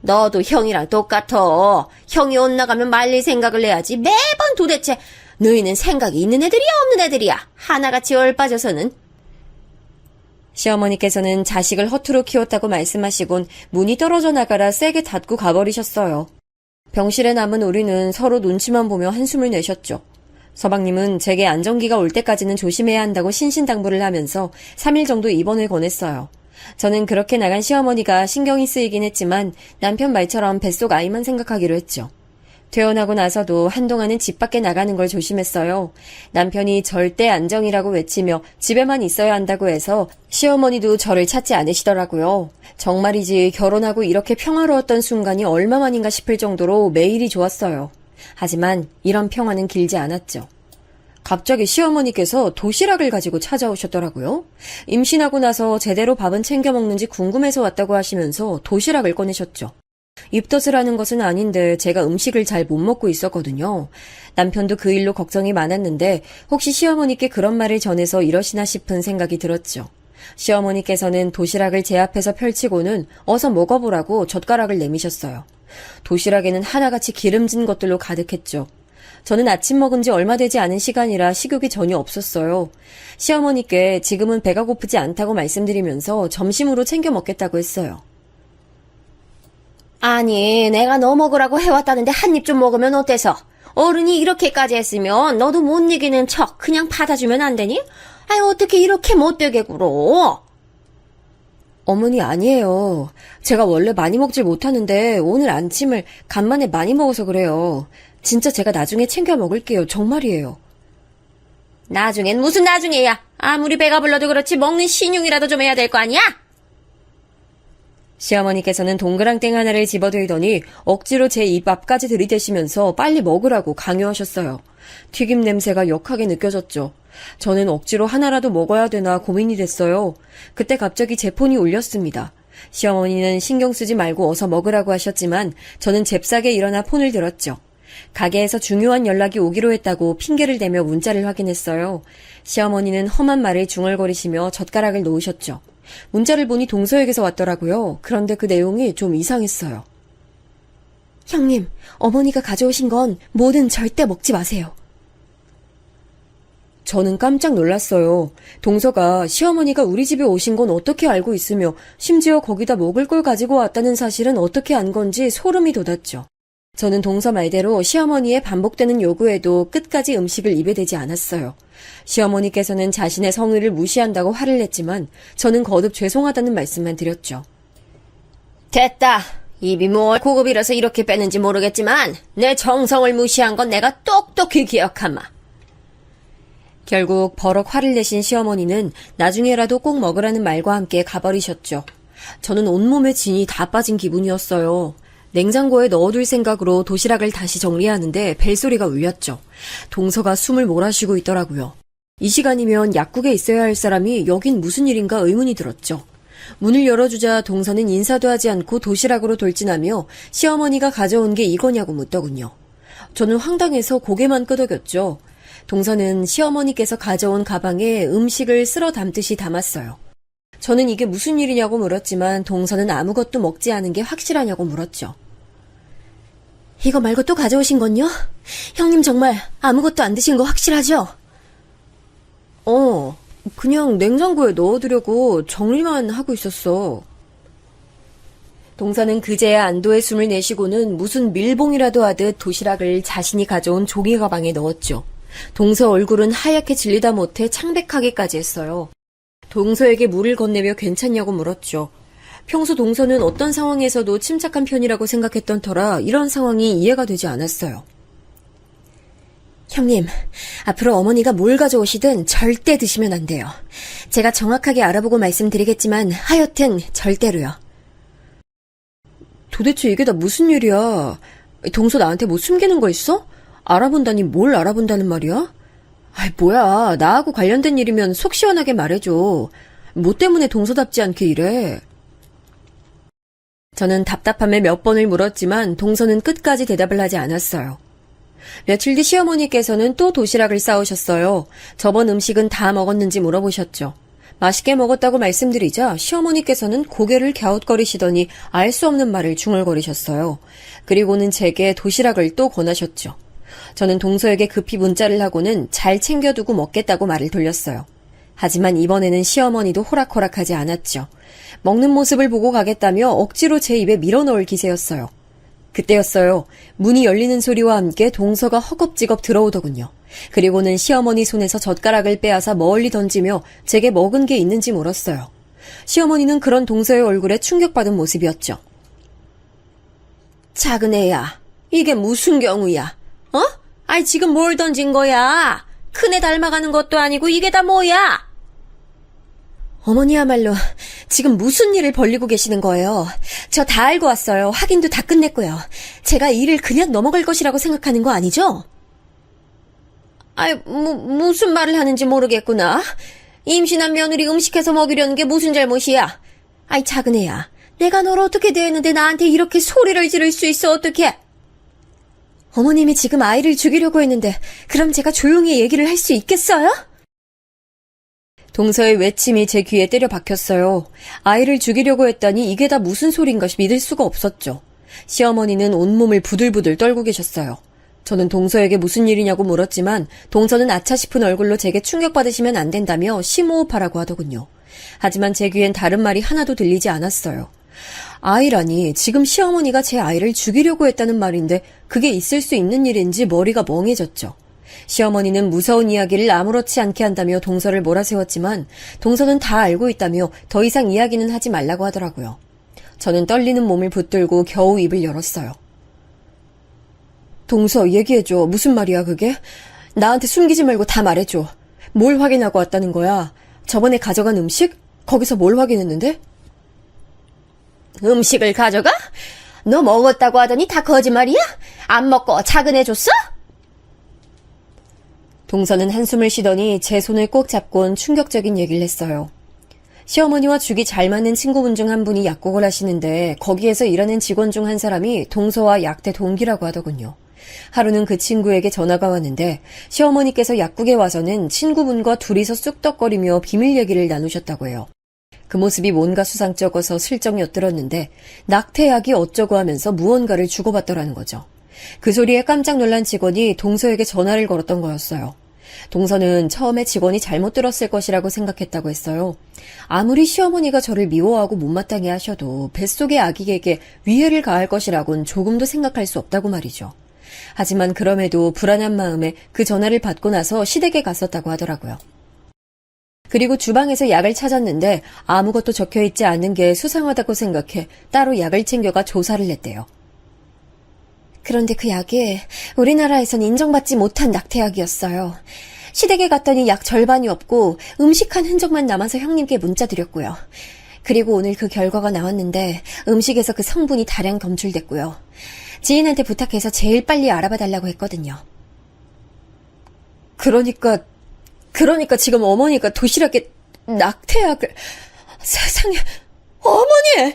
너도 형이랑 똑같아. 형이 옷 나가면 말릴 생각을 해야지. 매번 도대체 너희는 생각이 있는 애들이야 없는 애들이야. 하나같이 얼빠져서는. 시어머니께서는 자식을 허투루 키웠다고 말씀하시곤 문이 떨어져 나가라 세게 닫고 가버리셨어요. 병실에 남은 우리는 서로 눈치만 보며 한숨을 내셨죠. 서방님은 제게 안정기가 올 때까지는 조심해야 한다고 신신당부를 하면서 3일 정도 입원을 권했어요. 저는 그렇게 나간 시어머니가 신경이 쓰이긴 했지만 남편 말처럼 뱃속 아이만 생각하기로 했죠. 퇴원하고 나서도 한동안은 집 밖에 나가는 걸 조심했어요. 남편이 절대 안정이라고 외치며 집에만 있어야 한다고 해서 시어머니도 저를 찾지 않으시더라고요. 정말이지 결혼하고 이렇게 평화로웠던 순간이 얼마만인가 싶을 정도로 매일이 좋았어요. 하지만 이런 평화는 길지 않았죠. 갑자기 시어머니께서 도시락을 가지고 찾아오셨더라고요. 임신하고 나서 제대로 밥은 챙겨 먹는지 궁금해서 왔다고 하시면서 도시락을 꺼내셨죠. 입덧을 하는 것은 아닌데 제가 음식을 잘 못 먹고 있었거든요. 남편도 그 일로 걱정이 많았는데 혹시 시어머니께 그런 말을 전해서 이러시나 싶은 생각이 들었죠. 시어머니께서는 도시락을 제 앞에서 펼치고는 어서 먹어보라고 젓가락을 내미셨어요. 도시락에는 하나같이 기름진 것들로 가득했죠. 저는 아침 먹은 지 얼마 되지 않은 시간이라 식욕이 전혀 없었어요. 시어머니께 지금은 배가 고프지 않다고 말씀드리면서 점심으로 챙겨 먹겠다고 했어요. 아니, 내가 너 먹으라고 해왔다는데 한 입 좀 먹으면 어때서? 어른이 이렇게까지 했으면 너도 못 이기는 척 그냥 받아주면 안 되니? 아니, 어떻게 이렇게 못되게 굴어? 어머니 아니에요. 제가 원래 많이 먹질 못하는데 오늘 아침을 간만에 많이 먹어서 그래요. 진짜 제가 나중에 챙겨 먹을게요. 정말이에요. 나중엔 무슨 나중에야. 아무리 배가 불러도 그렇지 먹는 신용이라도 좀 해야 될 거 아니야? 시어머니께서는 동그랑땡 하나를 집어들더니 억지로 제 입 앞까지 들이대시면서 빨리 먹으라고 강요하셨어요. 튀김 냄새가 역하게 느껴졌죠. 저는 억지로 하나라도 먹어야 되나 고민이 됐어요. 그때 갑자기 제 폰이 울렸습니다. 시어머니는 신경 쓰지 말고 어서 먹으라고 하셨지만 저는 잽싸게 일어나 폰을 들었죠. 가게에서 중요한 연락이 오기로 했다고 핑계를 대며 문자를 확인했어요. 시어머니는 험한 말을 중얼거리시며 젓가락을 놓으셨죠. 문자를 보니 동서에게서 왔더라고요. 그런데 그 내용이 좀 이상했어요. 형님, 어머니가 가져오신 건 뭐든 절대 먹지 마세요. 저는 깜짝 놀랐어요. 동서가 시어머니가 우리 집에 오신 건 어떻게 알고 있으며 심지어 거기다 먹을 걸 가지고 왔다는 사실은 어떻게 안 건지 소름이 돋았죠. 저는 동서 말대로 시어머니의 반복되는 요구에도 끝까지 음식을 입에 대지 않았어요. 시어머니께서는 자신의 성의를 무시한다고 화를 냈지만 저는 거듭 죄송하다는 말씀만 드렸죠. 됐다. 입이 뭘 고급이라서 이렇게 빼는지 모르겠지만 내 정성을 무시한 건 내가 똑똑히 기억하마. 결국 버럭 화를 내신 시어머니는 나중에라도 꼭 먹으라는 말과 함께 가버리셨죠. 저는 온몸에 진이 다 빠진 기분이었어요. 냉장고에 넣어둘 생각으로 도시락을 다시 정리하는데 벨소리가 울렸죠. 동서가 숨을 몰아쉬고 있더라고요. 이 시간이면 약국에 있어야 할 사람이 여긴 무슨 일인가 의문이 들었죠. 문을 열어주자 동서는 인사도 하지 않고 도시락으로 돌진하며 시어머니가 가져온 게 이거냐고 묻더군요. 저는 황당해서 고개만 끄덕였죠. 동서는 시어머니께서 가져온 가방에 음식을 쓸어 담듯이 담았어요. 저는 이게 무슨 일이냐고 물었지만 동서는 아무것도 먹지 않은 게 확실하냐고 물었죠. 이거 말고 또 가져오신 건요? 형님 정말 아무것도 안 드신 거 확실하죠? 그냥 냉장고에 넣어두려고 정리만 하고 있었어. 동서는 그제야 안도의 숨을 내쉬고는 무슨 밀봉이라도 하듯 도시락을 자신이 가져온 종이 가방에 넣었죠. 동서 얼굴은 하얗게 질리다 못해 창백하기까지 했어요. 동서에게 물을 건네며 괜찮냐고 물었죠. 평소 동서는 어떤 상황에서도 침착한 편이라고 생각했던 터라 이런 상황이 이해가 되지 않았어요. 형님, 앞으로 어머니가 뭘 가져오시든 절대 드시면 안 돼요. 제가 정확하게 알아보고 말씀드리겠지만 하여튼 절대로요. 도대체 이게 다 무슨 일이야? 동서 나한테 뭐 숨기는 거 있어? 알아본다니 뭘 알아본다는 말이야? 아이 뭐야, 나하고 관련된 일이면 속 시원하게 말해줘. 뭐 때문에 동서답지 않게 이래? 저는 답답함에 몇 번을 물었지만 동서는 끝까지 대답을 하지 않았어요. 며칠 뒤 시어머니께서는 또 도시락을 싸오셨어요. 저번 음식은 다 먹었는지 물어보셨죠. 맛있게 먹었다고 말씀드리자 시어머니께서는 고개를 갸웃거리시더니 알 수 없는 말을 중얼거리셨어요. 그리고는 제게 도시락을 또 권하셨죠. 저는 동서에게 급히 문자를 하고는 잘 챙겨두고 먹겠다고 말을 돌렸어요. 하지만 이번에는 시어머니도 호락호락하지 않았죠. 먹는 모습을 보고 가겠다며 억지로 제 입에 밀어넣을 기세였어요. 그때였어요. 문이 열리는 소리와 함께 동서가 허겁지겁 들어오더군요. 그리고는 시어머니 손에서 젓가락을 빼앗아 멀리 던지며 제게 먹은 게 있는지 물었어요. 시어머니는 그런 동서의 얼굴에 충격받은 모습이었죠. 작은 애야, 이게 무슨 경우야? 아이 지금 뭘 던진 거야? 큰애 닮아가는 것도 아니고 이게 다 뭐야? 어머니야말로 지금 무슨 일을 벌리고 계시는 거예요? 저 다 알고 왔어요. 확인도 다 끝냈고요. 제가 이 일을 그냥 넘어갈 것이라고 생각하는 거 아니죠? 아이, 무슨 말을 하는지 모르겠구나. 임신한 며느리 음식해서 먹이려는 게 무슨 잘못이야? 아이, 작은 애야. 내가 널 어떻게 대했는데 나한테 이렇게 소리를 지를 수 있어, 어떻게? 어머님이 지금 아이를 죽이려고 했는데 그럼 제가 조용히 얘기를 할 수 있겠어요? 동서의 외침이 제 귀에 때려 박혔어요. 아이를 죽이려고 했다니 이게 다 무슨 소린가 믿을 수가 없었죠. 시어머니는 온몸을 부들부들 떨고 계셨어요. 저는 동서에게 무슨 일이냐고 물었지만 동서는 아차 싶은 얼굴로 제게 충격받으시면 안 된다며 심호흡하라고 하더군요. 하지만 제 귀엔 다른 말이 하나도 들리지 않았어요. 아이라니 지금 시어머니가 제 아이를 죽이려고 했다는 말인데 그게 있을 수 있는 일인지 머리가 멍해졌죠. 시어머니는 무서운 이야기를 아무렇지 않게 한다며 동서를 몰아세웠지만 동서는 다 알고 있다며 더 이상 이야기는 하지 말라고 하더라고요. 저는 떨리는 몸을 붙들고 겨우 입을 열었어요. 동서, 얘기해줘. 무슨 말이야 그게? 나한테 숨기지 말고 다 말해줘. 뭘 확인하고 왔다는 거야? 저번에 가져간 음식? 거기서 뭘 확인했는데? 음식을 가져가? 너 먹었다고 하더니 다 거짓말이야? 안 먹고 자근해줬어? 동서는 한숨을 쉬더니 제 손을 꼭 잡곤 충격적인 얘기를 했어요. 시어머니와 죽이 잘 맞는 친구분 중 한 분이 약국을 하시는데 거기에서 일하는 직원 중 한 사람이 동서와 약대 동기라고 하더군요. 하루는 그 친구에게 전화가 왔는데 시어머니께서 약국에 와서는 친구분과 둘이서 쑥덕거리며 비밀 얘기를 나누셨다고 해요. 그 모습이 뭔가 수상쩍어서 슬쩍 엿들었는데 낙태약이 어쩌고 하면서 무언가를 주고받더라는 거죠. 그 소리에 깜짝 놀란 직원이 동서에게 전화를 걸었던 거였어요. 동서는 처음에 직원이 잘못 들었을 것이라고 생각했다고 했어요. 아무리 시어머니가 저를 미워하고 못마땅해 하셔도 뱃속의 아기에게 위해를 가할 것이라곤 조금도 생각할 수 없다고 말이죠. 하지만 그럼에도 불안한 마음에 그 전화를 받고 나서 시댁에 갔었다고 하더라고요. 그리고 주방에서 약을 찾았는데 아무것도 적혀있지 않은 게 수상하다고 생각해 따로 약을 챙겨가 조사를 했대요. 그런데 그 약이 우리나라에선 인정받지 못한 낙태약이었어요. 시댁에 갔더니 약 절반이 없고 음식한 흔적만 남아서 형님께 문자 드렸고요. 그리고 오늘 그 결과가 나왔는데 음식에서 그 성분이 다량 검출됐고요. 지인한테 부탁해서 제일 빨리 알아봐 달라고 했거든요. 그러니까 지금 어머니가 도시락에 낙태약을... 세상에... 어머니!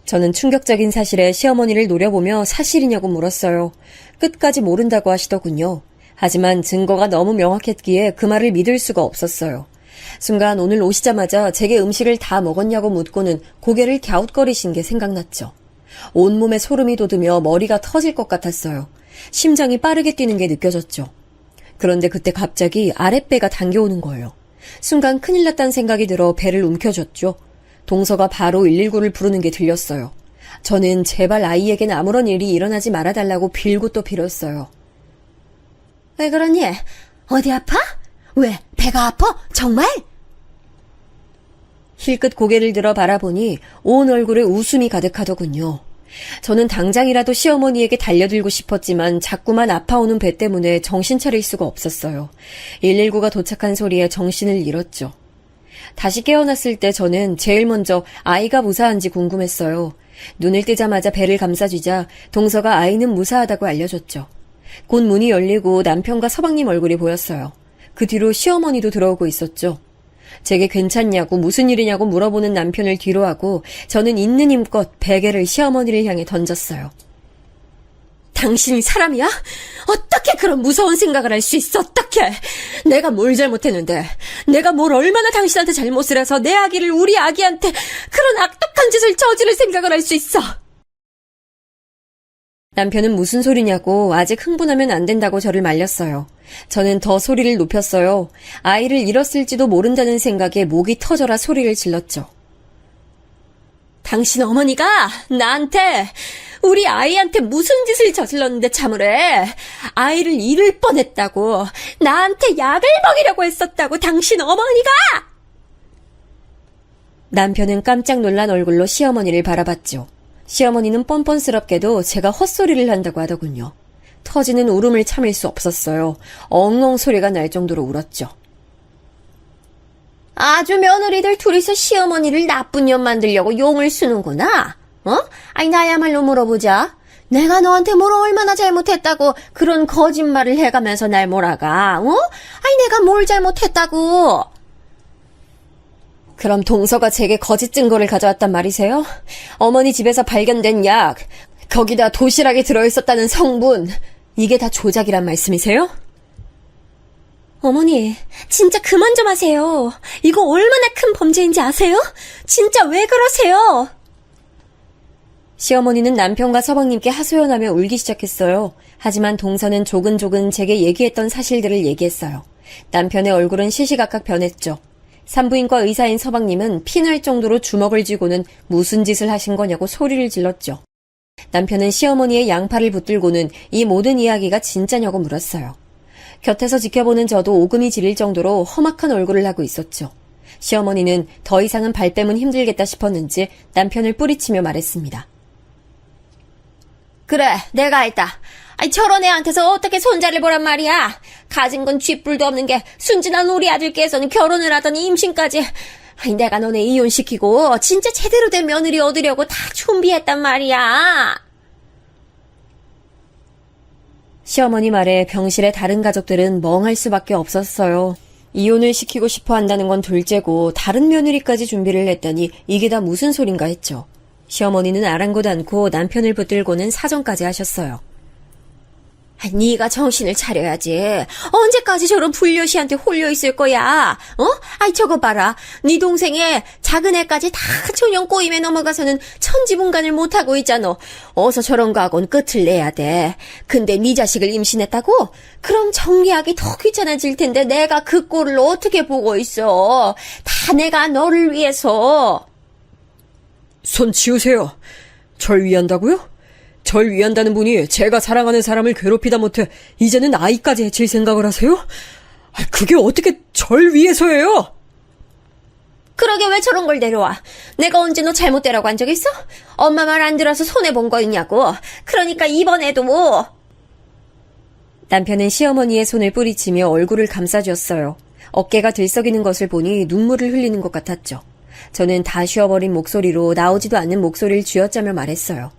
저는 충격적인 사실에 시어머니를 노려보며 사실이냐고 물었어요. 끝까지 모른다고 하시더군요. 하지만 증거가 너무 명확했기에 그 말을 믿을 수가 없었어요. 순간 오늘 오시자마자 제게 음식을 다 먹었냐고 묻고는 고개를 갸웃거리신 게 생각났죠. 온몸에 소름이 돋으며 머리가 터질 것 같았어요. 심장이 빠르게 뛰는 게 느껴졌죠. 그런데 그때 갑자기 아랫배가 당겨오는 거예요. 순간 큰일 났다는 생각이 들어 배를 움켜쥐었죠. 동서가 바로 119를 부르는 게 들렸어요. 저는 제발 아이에겐 아무런 일이 일어나지 말아달라고 빌고 또 빌었어요. 왜 그러니? 어디 아파? 왜? 배가 아파? 정말? 힐끗 고개를 들어 바라보니 온 얼굴에 웃음이 가득하더군요. 저는 당장이라도 시어머니에게 달려들고 싶었지만 자꾸만 아파오는 배 때문에 정신 차릴 수가 없었어요. 119가 도착한 소리에 정신을 잃었죠. 다시 깨어났을 때 저는 제일 먼저 아이가 무사한지 궁금했어요. 눈을 뜨자마자 배를 감싸쥐자 동서가 아이는 무사하다고 알려줬죠. 곧 문이 열리고 남편과 서방님 얼굴이 보였어요. 그 뒤로 시어머니도 들어오고 있었죠. 제게 괜찮냐고 무슨 일이냐고 물어보는 남편을 뒤로하고 저는 있는 힘껏 베개를 시어머니를 향해 던졌어요. 당신이 사람이야? 어떻게 그런 무서운 생각을 할 수 있어? 어떻게? 내가 뭘 잘못했는데? 내가 뭘 얼마나 당신한테 잘못을 해서 내 아기를 우리 아기한테 그런 악독한 짓을 저지를 생각을 할 수 있어? 남편은 무슨 소리냐고 아직 흥분하면 안 된다고 저를 말렸어요. 저는 더 소리를 높였어요. 아이를 잃었을지도 모른다는 생각에 목이 터져라 소리를 질렀죠. 당신 어머니가 나한테 우리 아이한테 무슨 짓을 저질렀는데 참으래. 아이를 잃을 뻔했다고. 나한테 약을 먹이려고 했었다고 당신 어머니가. 남편은 깜짝 놀란 얼굴로 시어머니를 바라봤죠. 시어머니는 뻔뻔스럽게도 제가 헛소리를 한다고 하더군요. 터지는 울음을 참을 수 없었어요. 엉엉 소리가 날 정도로 울었죠. 아주 며느리들 둘이서 시어머니를 나쁜 년 만들려고 용을 쓰는구나. 아니 나야말로 물어보자. 내가 너한테 뭘 얼마나 잘못했다고 그런 거짓말을 해가면서 날 몰아가. 아니 내가 뭘 잘못했다고. 그럼 동서가 제게 거짓 증거를 가져왔단 말이세요? 어머니 집에서 발견된 약, 거기다 도시락에 들어있었다는 성분, 이게 다 조작이란 말씀이세요? 어머니, 진짜 그만 좀 하세요. 이거 얼마나 큰 범죄인지 아세요? 진짜 왜 그러세요? 시어머니는 남편과 서방님께 하소연하며 울기 시작했어요. 하지만 동서는 조근조근 제게 얘기했던 사실들을 얘기했어요. 남편의 얼굴은 시시각각 변했죠. 산부인과 의사인 서방님은 피날 정도로 주먹을 쥐고는 무슨 짓을 하신 거냐고 소리를 질렀죠. 남편은 시어머니의 양팔을 붙들고는 이 모든 이야기가 진짜냐고 물었어요. 곁에서 지켜보는 저도 오금이 지릴 정도로 험악한 얼굴을 하고 있었죠. 시어머니는 더 이상은 발 빼면 힘들겠다 싶었는지 남편을 뿌리치며 말했습니다. 그래, 내가 했다. 아니, 저런 애한테서 어떻게 손자를 보란 말이야. 가진 건 쥐뿔도 없는 게 순진한 우리 아들께서는 결혼을 하더니 임신까지. 아니, 내가 너네 이혼시키고 진짜 제대로 된 며느리 얻으려고 다 준비했단 말이야. 시어머니 말에 병실의 다른 가족들은 멍할 수밖에 없었어요. 이혼을 시키고 싶어 한다는 건 둘째고 다른 며느리까지 준비를 했다니 이게 다 무슨 소린가 했죠. 시어머니는 아랑곳 않고 남편을 붙들고는 사정까지 하셨어요. 네가 정신을 차려야지. 언제까지 저런 불려시한테 홀려있을 거야? 아이, 저거 봐라. 네 동생의 작은 애까지 다 초년 꼬임에 넘어가서는 천지분간을 못하고 있잖아. 어서 저런 거하고는 끝을 내야 돼. 근데 네 자식을 임신했다고? 그럼 정리하기 더 귀찮아질 텐데 내가 그 꼴을 어떻게 보고 있어. 다 내가 너를 위해서. 손 치우세요. 절 위한다고요? 절 위한다는 분이 제가 사랑하는 사람을 괴롭히다 못해 이제는 아이까지 해칠 생각을 하세요? 그게 어떻게 절 위해서예요? 그러게 왜 저런 걸 내려와? 내가 언제 너 잘못되라고 한 적 있어? 엄마 말 안 들어서 손해본 거 있냐고. 그러니까 이번에도 뭐. 남편은 시어머니의 손을 뿌리치며 얼굴을 감싸주었어요. 어깨가 들썩이는 것을 보니 눈물을 흘리는 것 같았죠. 저는 다 쉬어버린 목소리로 나오지도 않는 목소리를 쥐어짜며 말했어요.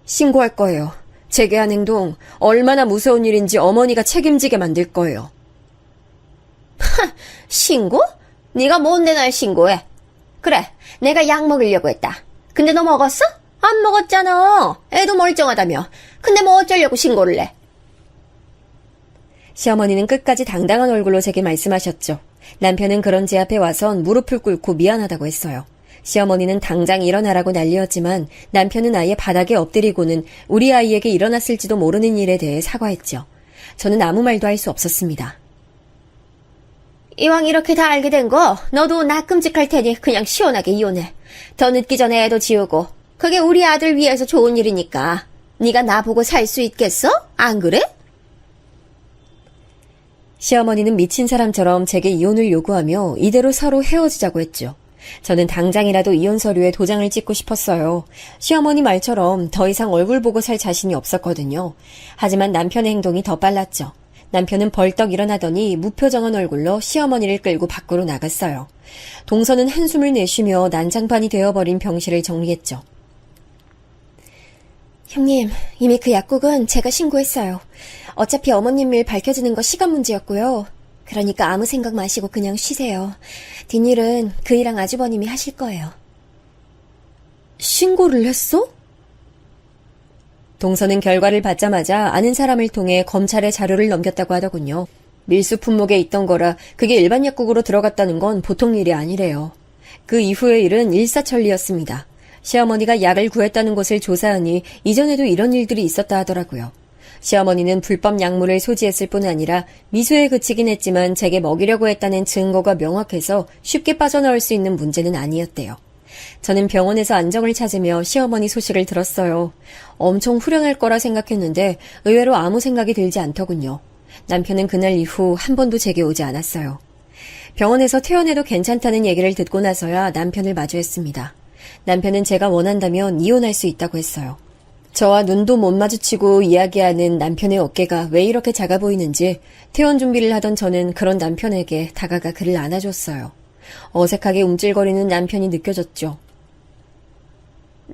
신고할 거예요. 제게 한 행동 얼마나 무서운 일인지 어머니가 책임지게 만들 거예요. 신고? 네가 뭔데 날 신고해? 그래, 내가 약 먹으려고 했다. 근데 너 먹었어? 안 먹었잖아. 애도 멀쩡하다며. 근데 뭐 어쩌려고 신고를 해? 시어머니는 끝까지 당당한 얼굴로 제게 말씀하셨죠. 남편은 그런 제 앞에 와선 무릎을 꿇고 미안하다고 했어요. 시어머니는 당장 일어나라고 난리였지만 남편은 아예 바닥에 엎드리고는 우리 아이에게 일어났을지도 모르는 일에 대해 사과했죠. 저는 아무 말도 할 수 없었습니다. 이왕 이렇게 다 알게 된 거 너도 나 끔찍할 테니 그냥 시원하게 이혼해. 더 늦기 전에 애도 지우고. 그게 우리 아들 위해서 좋은 일이니까. 네가 나보고 살 수 있겠어? 안 그래? 시어머니는 미친 사람처럼 제게 이혼을 요구하며 이대로 서로 헤어지자고 했죠. 저는 당장이라도 이혼 서류에 도장을 찍고 싶었어요. 시어머니 말처럼 더 이상 얼굴 보고 살 자신이 없었거든요. 하지만 남편의 행동이 더 빨랐죠. 남편은 벌떡 일어나더니 무표정한 얼굴로 시어머니를 끌고 밖으로 나갔어요. 동서는 한숨을 내쉬며 난장판이 되어버린 병실을 정리했죠. 형님, 이미 그 약국은 제가 신고했어요. 어차피 어머님 일 밝혀지는 거 시간 문제였고요. 그러니까 아무 생각 마시고 그냥 쉬세요. 뒷일은 그이랑 아주버님이 하실 거예요. 신고를 했어? 동서는 결과를 받자마자 아는 사람을 통해 검찰에 자료를 넘겼다고 하더군요. 밀수 품목에 있던 거라 그게 일반 약국으로 들어갔다는 건 보통 일이 아니래요. 그 이후의 일은 일사천리였습니다. 시어머니가 약을 구했다는 것을 조사하니 이전에도 이런 일들이 있었다 하더라고요. 시어머니는 불법 약물을 소지했을 뿐 아니라 미수에 그치긴 했지만 제게 먹이려고 했다는 증거가 명확해서 쉽게 빠져나올 수 있는 문제는 아니었대요. 저는 병원에서 안정을 찾으며 시어머니 소식을 들었어요. 엄청 후련할 거라 생각했는데 의외로 아무 생각이 들지 않더군요. 남편은 그날 이후 한 번도 제게 오지 않았어요. 병원에서 퇴원해도 괜찮다는 얘기를 듣고 나서야 남편을 마주했습니다. 남편은 제가 원한다면 이혼할 수 있다고 했어요. 저와 눈도 못 마주치고 이야기하는 남편의 어깨가 왜 이렇게 작아 보이는지 퇴원 준비를 하던 저는 그런 남편에게 다가가 그를 안아줬어요. 어색하게 움찔거리는 남편이 느껴졌죠.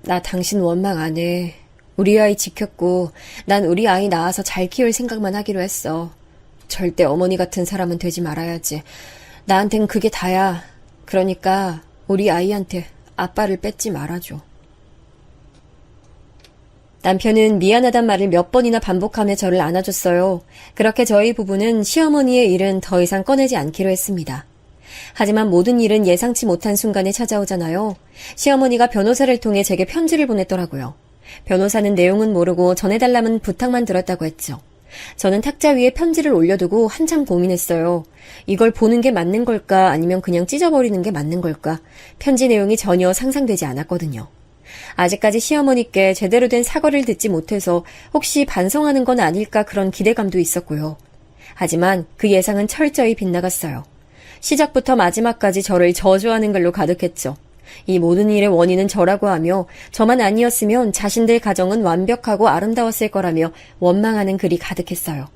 나 당신 원망 안 해. 우리 아이 지켰고 난 우리 아이 낳아서 잘 키울 생각만 하기로 했어. 절대 어머니 같은 사람은 되지 말아야지. 나한텐 그게 다야. 그러니까 우리 아이한테 아빠를 뺏지 말아줘. 남편은 미안하단 말을 몇 번이나 반복하며 저를 안아줬어요. 그렇게 저희 부부는 시어머니의 일은 더 이상 꺼내지 않기로 했습니다. 하지만 모든 일은 예상치 못한 순간에 찾아오잖아요. 시어머니가 변호사를 통해 제게 편지를 보냈더라고요. 변호사는 내용은 모르고 전해달라는 부탁만 들었다고 했죠. 저는 탁자 위에 편지를 올려두고 한참 고민했어요. 이걸 보는 게 맞는 걸까 아니면 그냥 찢어버리는 게 맞는 걸까? 편지 내용이 전혀 상상되지 않았거든요. 아직까지 시어머니께 제대로 된 사과를 듣지 못해서 혹시 반성하는 건 아닐까 그런 기대감도 있었고요. 하지만 그 예상은 철저히 빗나갔어요. 시작부터 마지막까지 저를 저주하는 글로 가득했죠. 이 모든 일의 원인은 저라고 하며 저만 아니었으면 자신들 가정은 완벽하고 아름다웠을 거라며 원망하는 글이 가득했어요.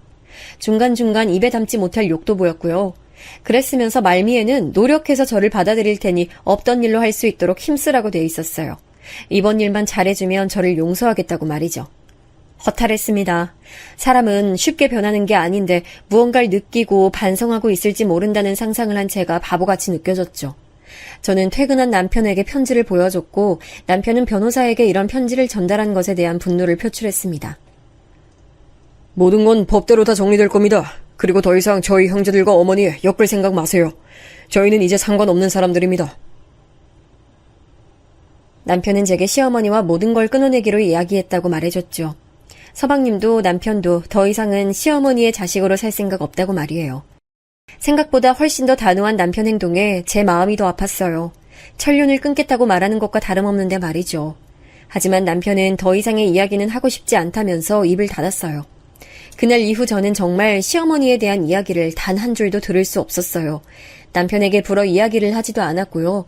중간중간 입에 담지 못할 욕도 보였고요. 그랬으면서 말미에는 노력해서 저를 받아들일 테니 없던 일로 할 수 있도록 힘쓰라고 돼 있었어요. 이번 일만 잘해주면 저를 용서하겠다고 말이죠. 허탈했습니다. 사람은 쉽게 변하는 게 아닌데 무언가를 느끼고 반성하고 있을지 모른다는 상상을 한 제가 바보같이 느껴졌죠. 저는 퇴근한 남편에게 편지를 보여줬고 남편은 변호사에게 이런 편지를 전달한 것에 대한 분노를 표출했습니다. 모든 건 법대로 다 정리될 겁니다. 그리고 더 이상 저희 형제들과 어머니 엮을 생각 마세요. 저희는 이제 상관없는 사람들입니다. 남편은 제게 시어머니와 모든 걸 끊어내기로 이야기했다고 말해줬죠. 서방님도 남편도 더 이상은 시어머니의 자식으로 살 생각 없다고 말이에요. 생각보다 훨씬 더 단호한 남편 행동에 제 마음이 더 아팠어요. 천륜을 끊겠다고 말하는 것과 다름없는데 말이죠. 하지만 남편은 더 이상의 이야기는 하고 싶지 않다면서 입을 닫았어요. 그날 이후 저는 정말 시어머니에 대한 이야기를 단 한 줄도 들을 수 없었어요. 남편에게 불어 이야기를 하지도 않았고요.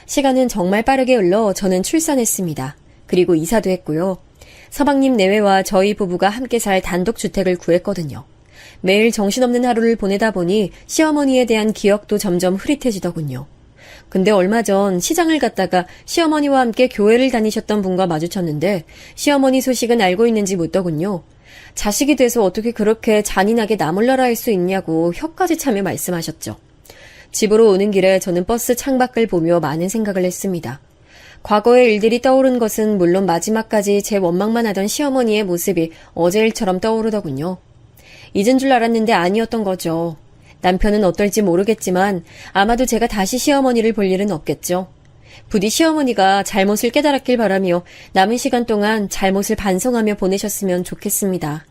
시간은 정말 빠르게 흘러 저는 출산했습니다. 그리고 이사도 했고요. 서방님 내외와 저희 부부가 함께 살 단독주택을 구했거든요. 매일 정신없는 하루를 보내다 보니 시어머니에 대한 기억도 점점 흐릿해지더군요. 근데 얼마 전 시장을 갔다가 시어머니와 함께 교회를 다니셨던 분과 마주쳤는데 시어머니 소식은 알고 있는지 묻더군요. 자식이 돼서 어떻게 그렇게 잔인하게 나몰라라 할 수 있냐고 혀까지 차며 말씀하셨죠. 집으로 오는 길에 저는 버스 창밖을 보며 많은 생각을 했습니다. 과거의 일들이 떠오른 것은 물론 마지막까지 제 원망만 하던 시어머니의 모습이 어제 일처럼 떠오르더군요. 잊은 줄 알았는데 아니었던 거죠. 남편은 어떨지 모르겠지만 아마도 제가 다시 시어머니를 볼 일은 없겠죠. 부디 시어머니가 잘못을 깨달았길 바라며 남은 시간 동안 잘못을 반성하며 보내셨으면 좋겠습니다.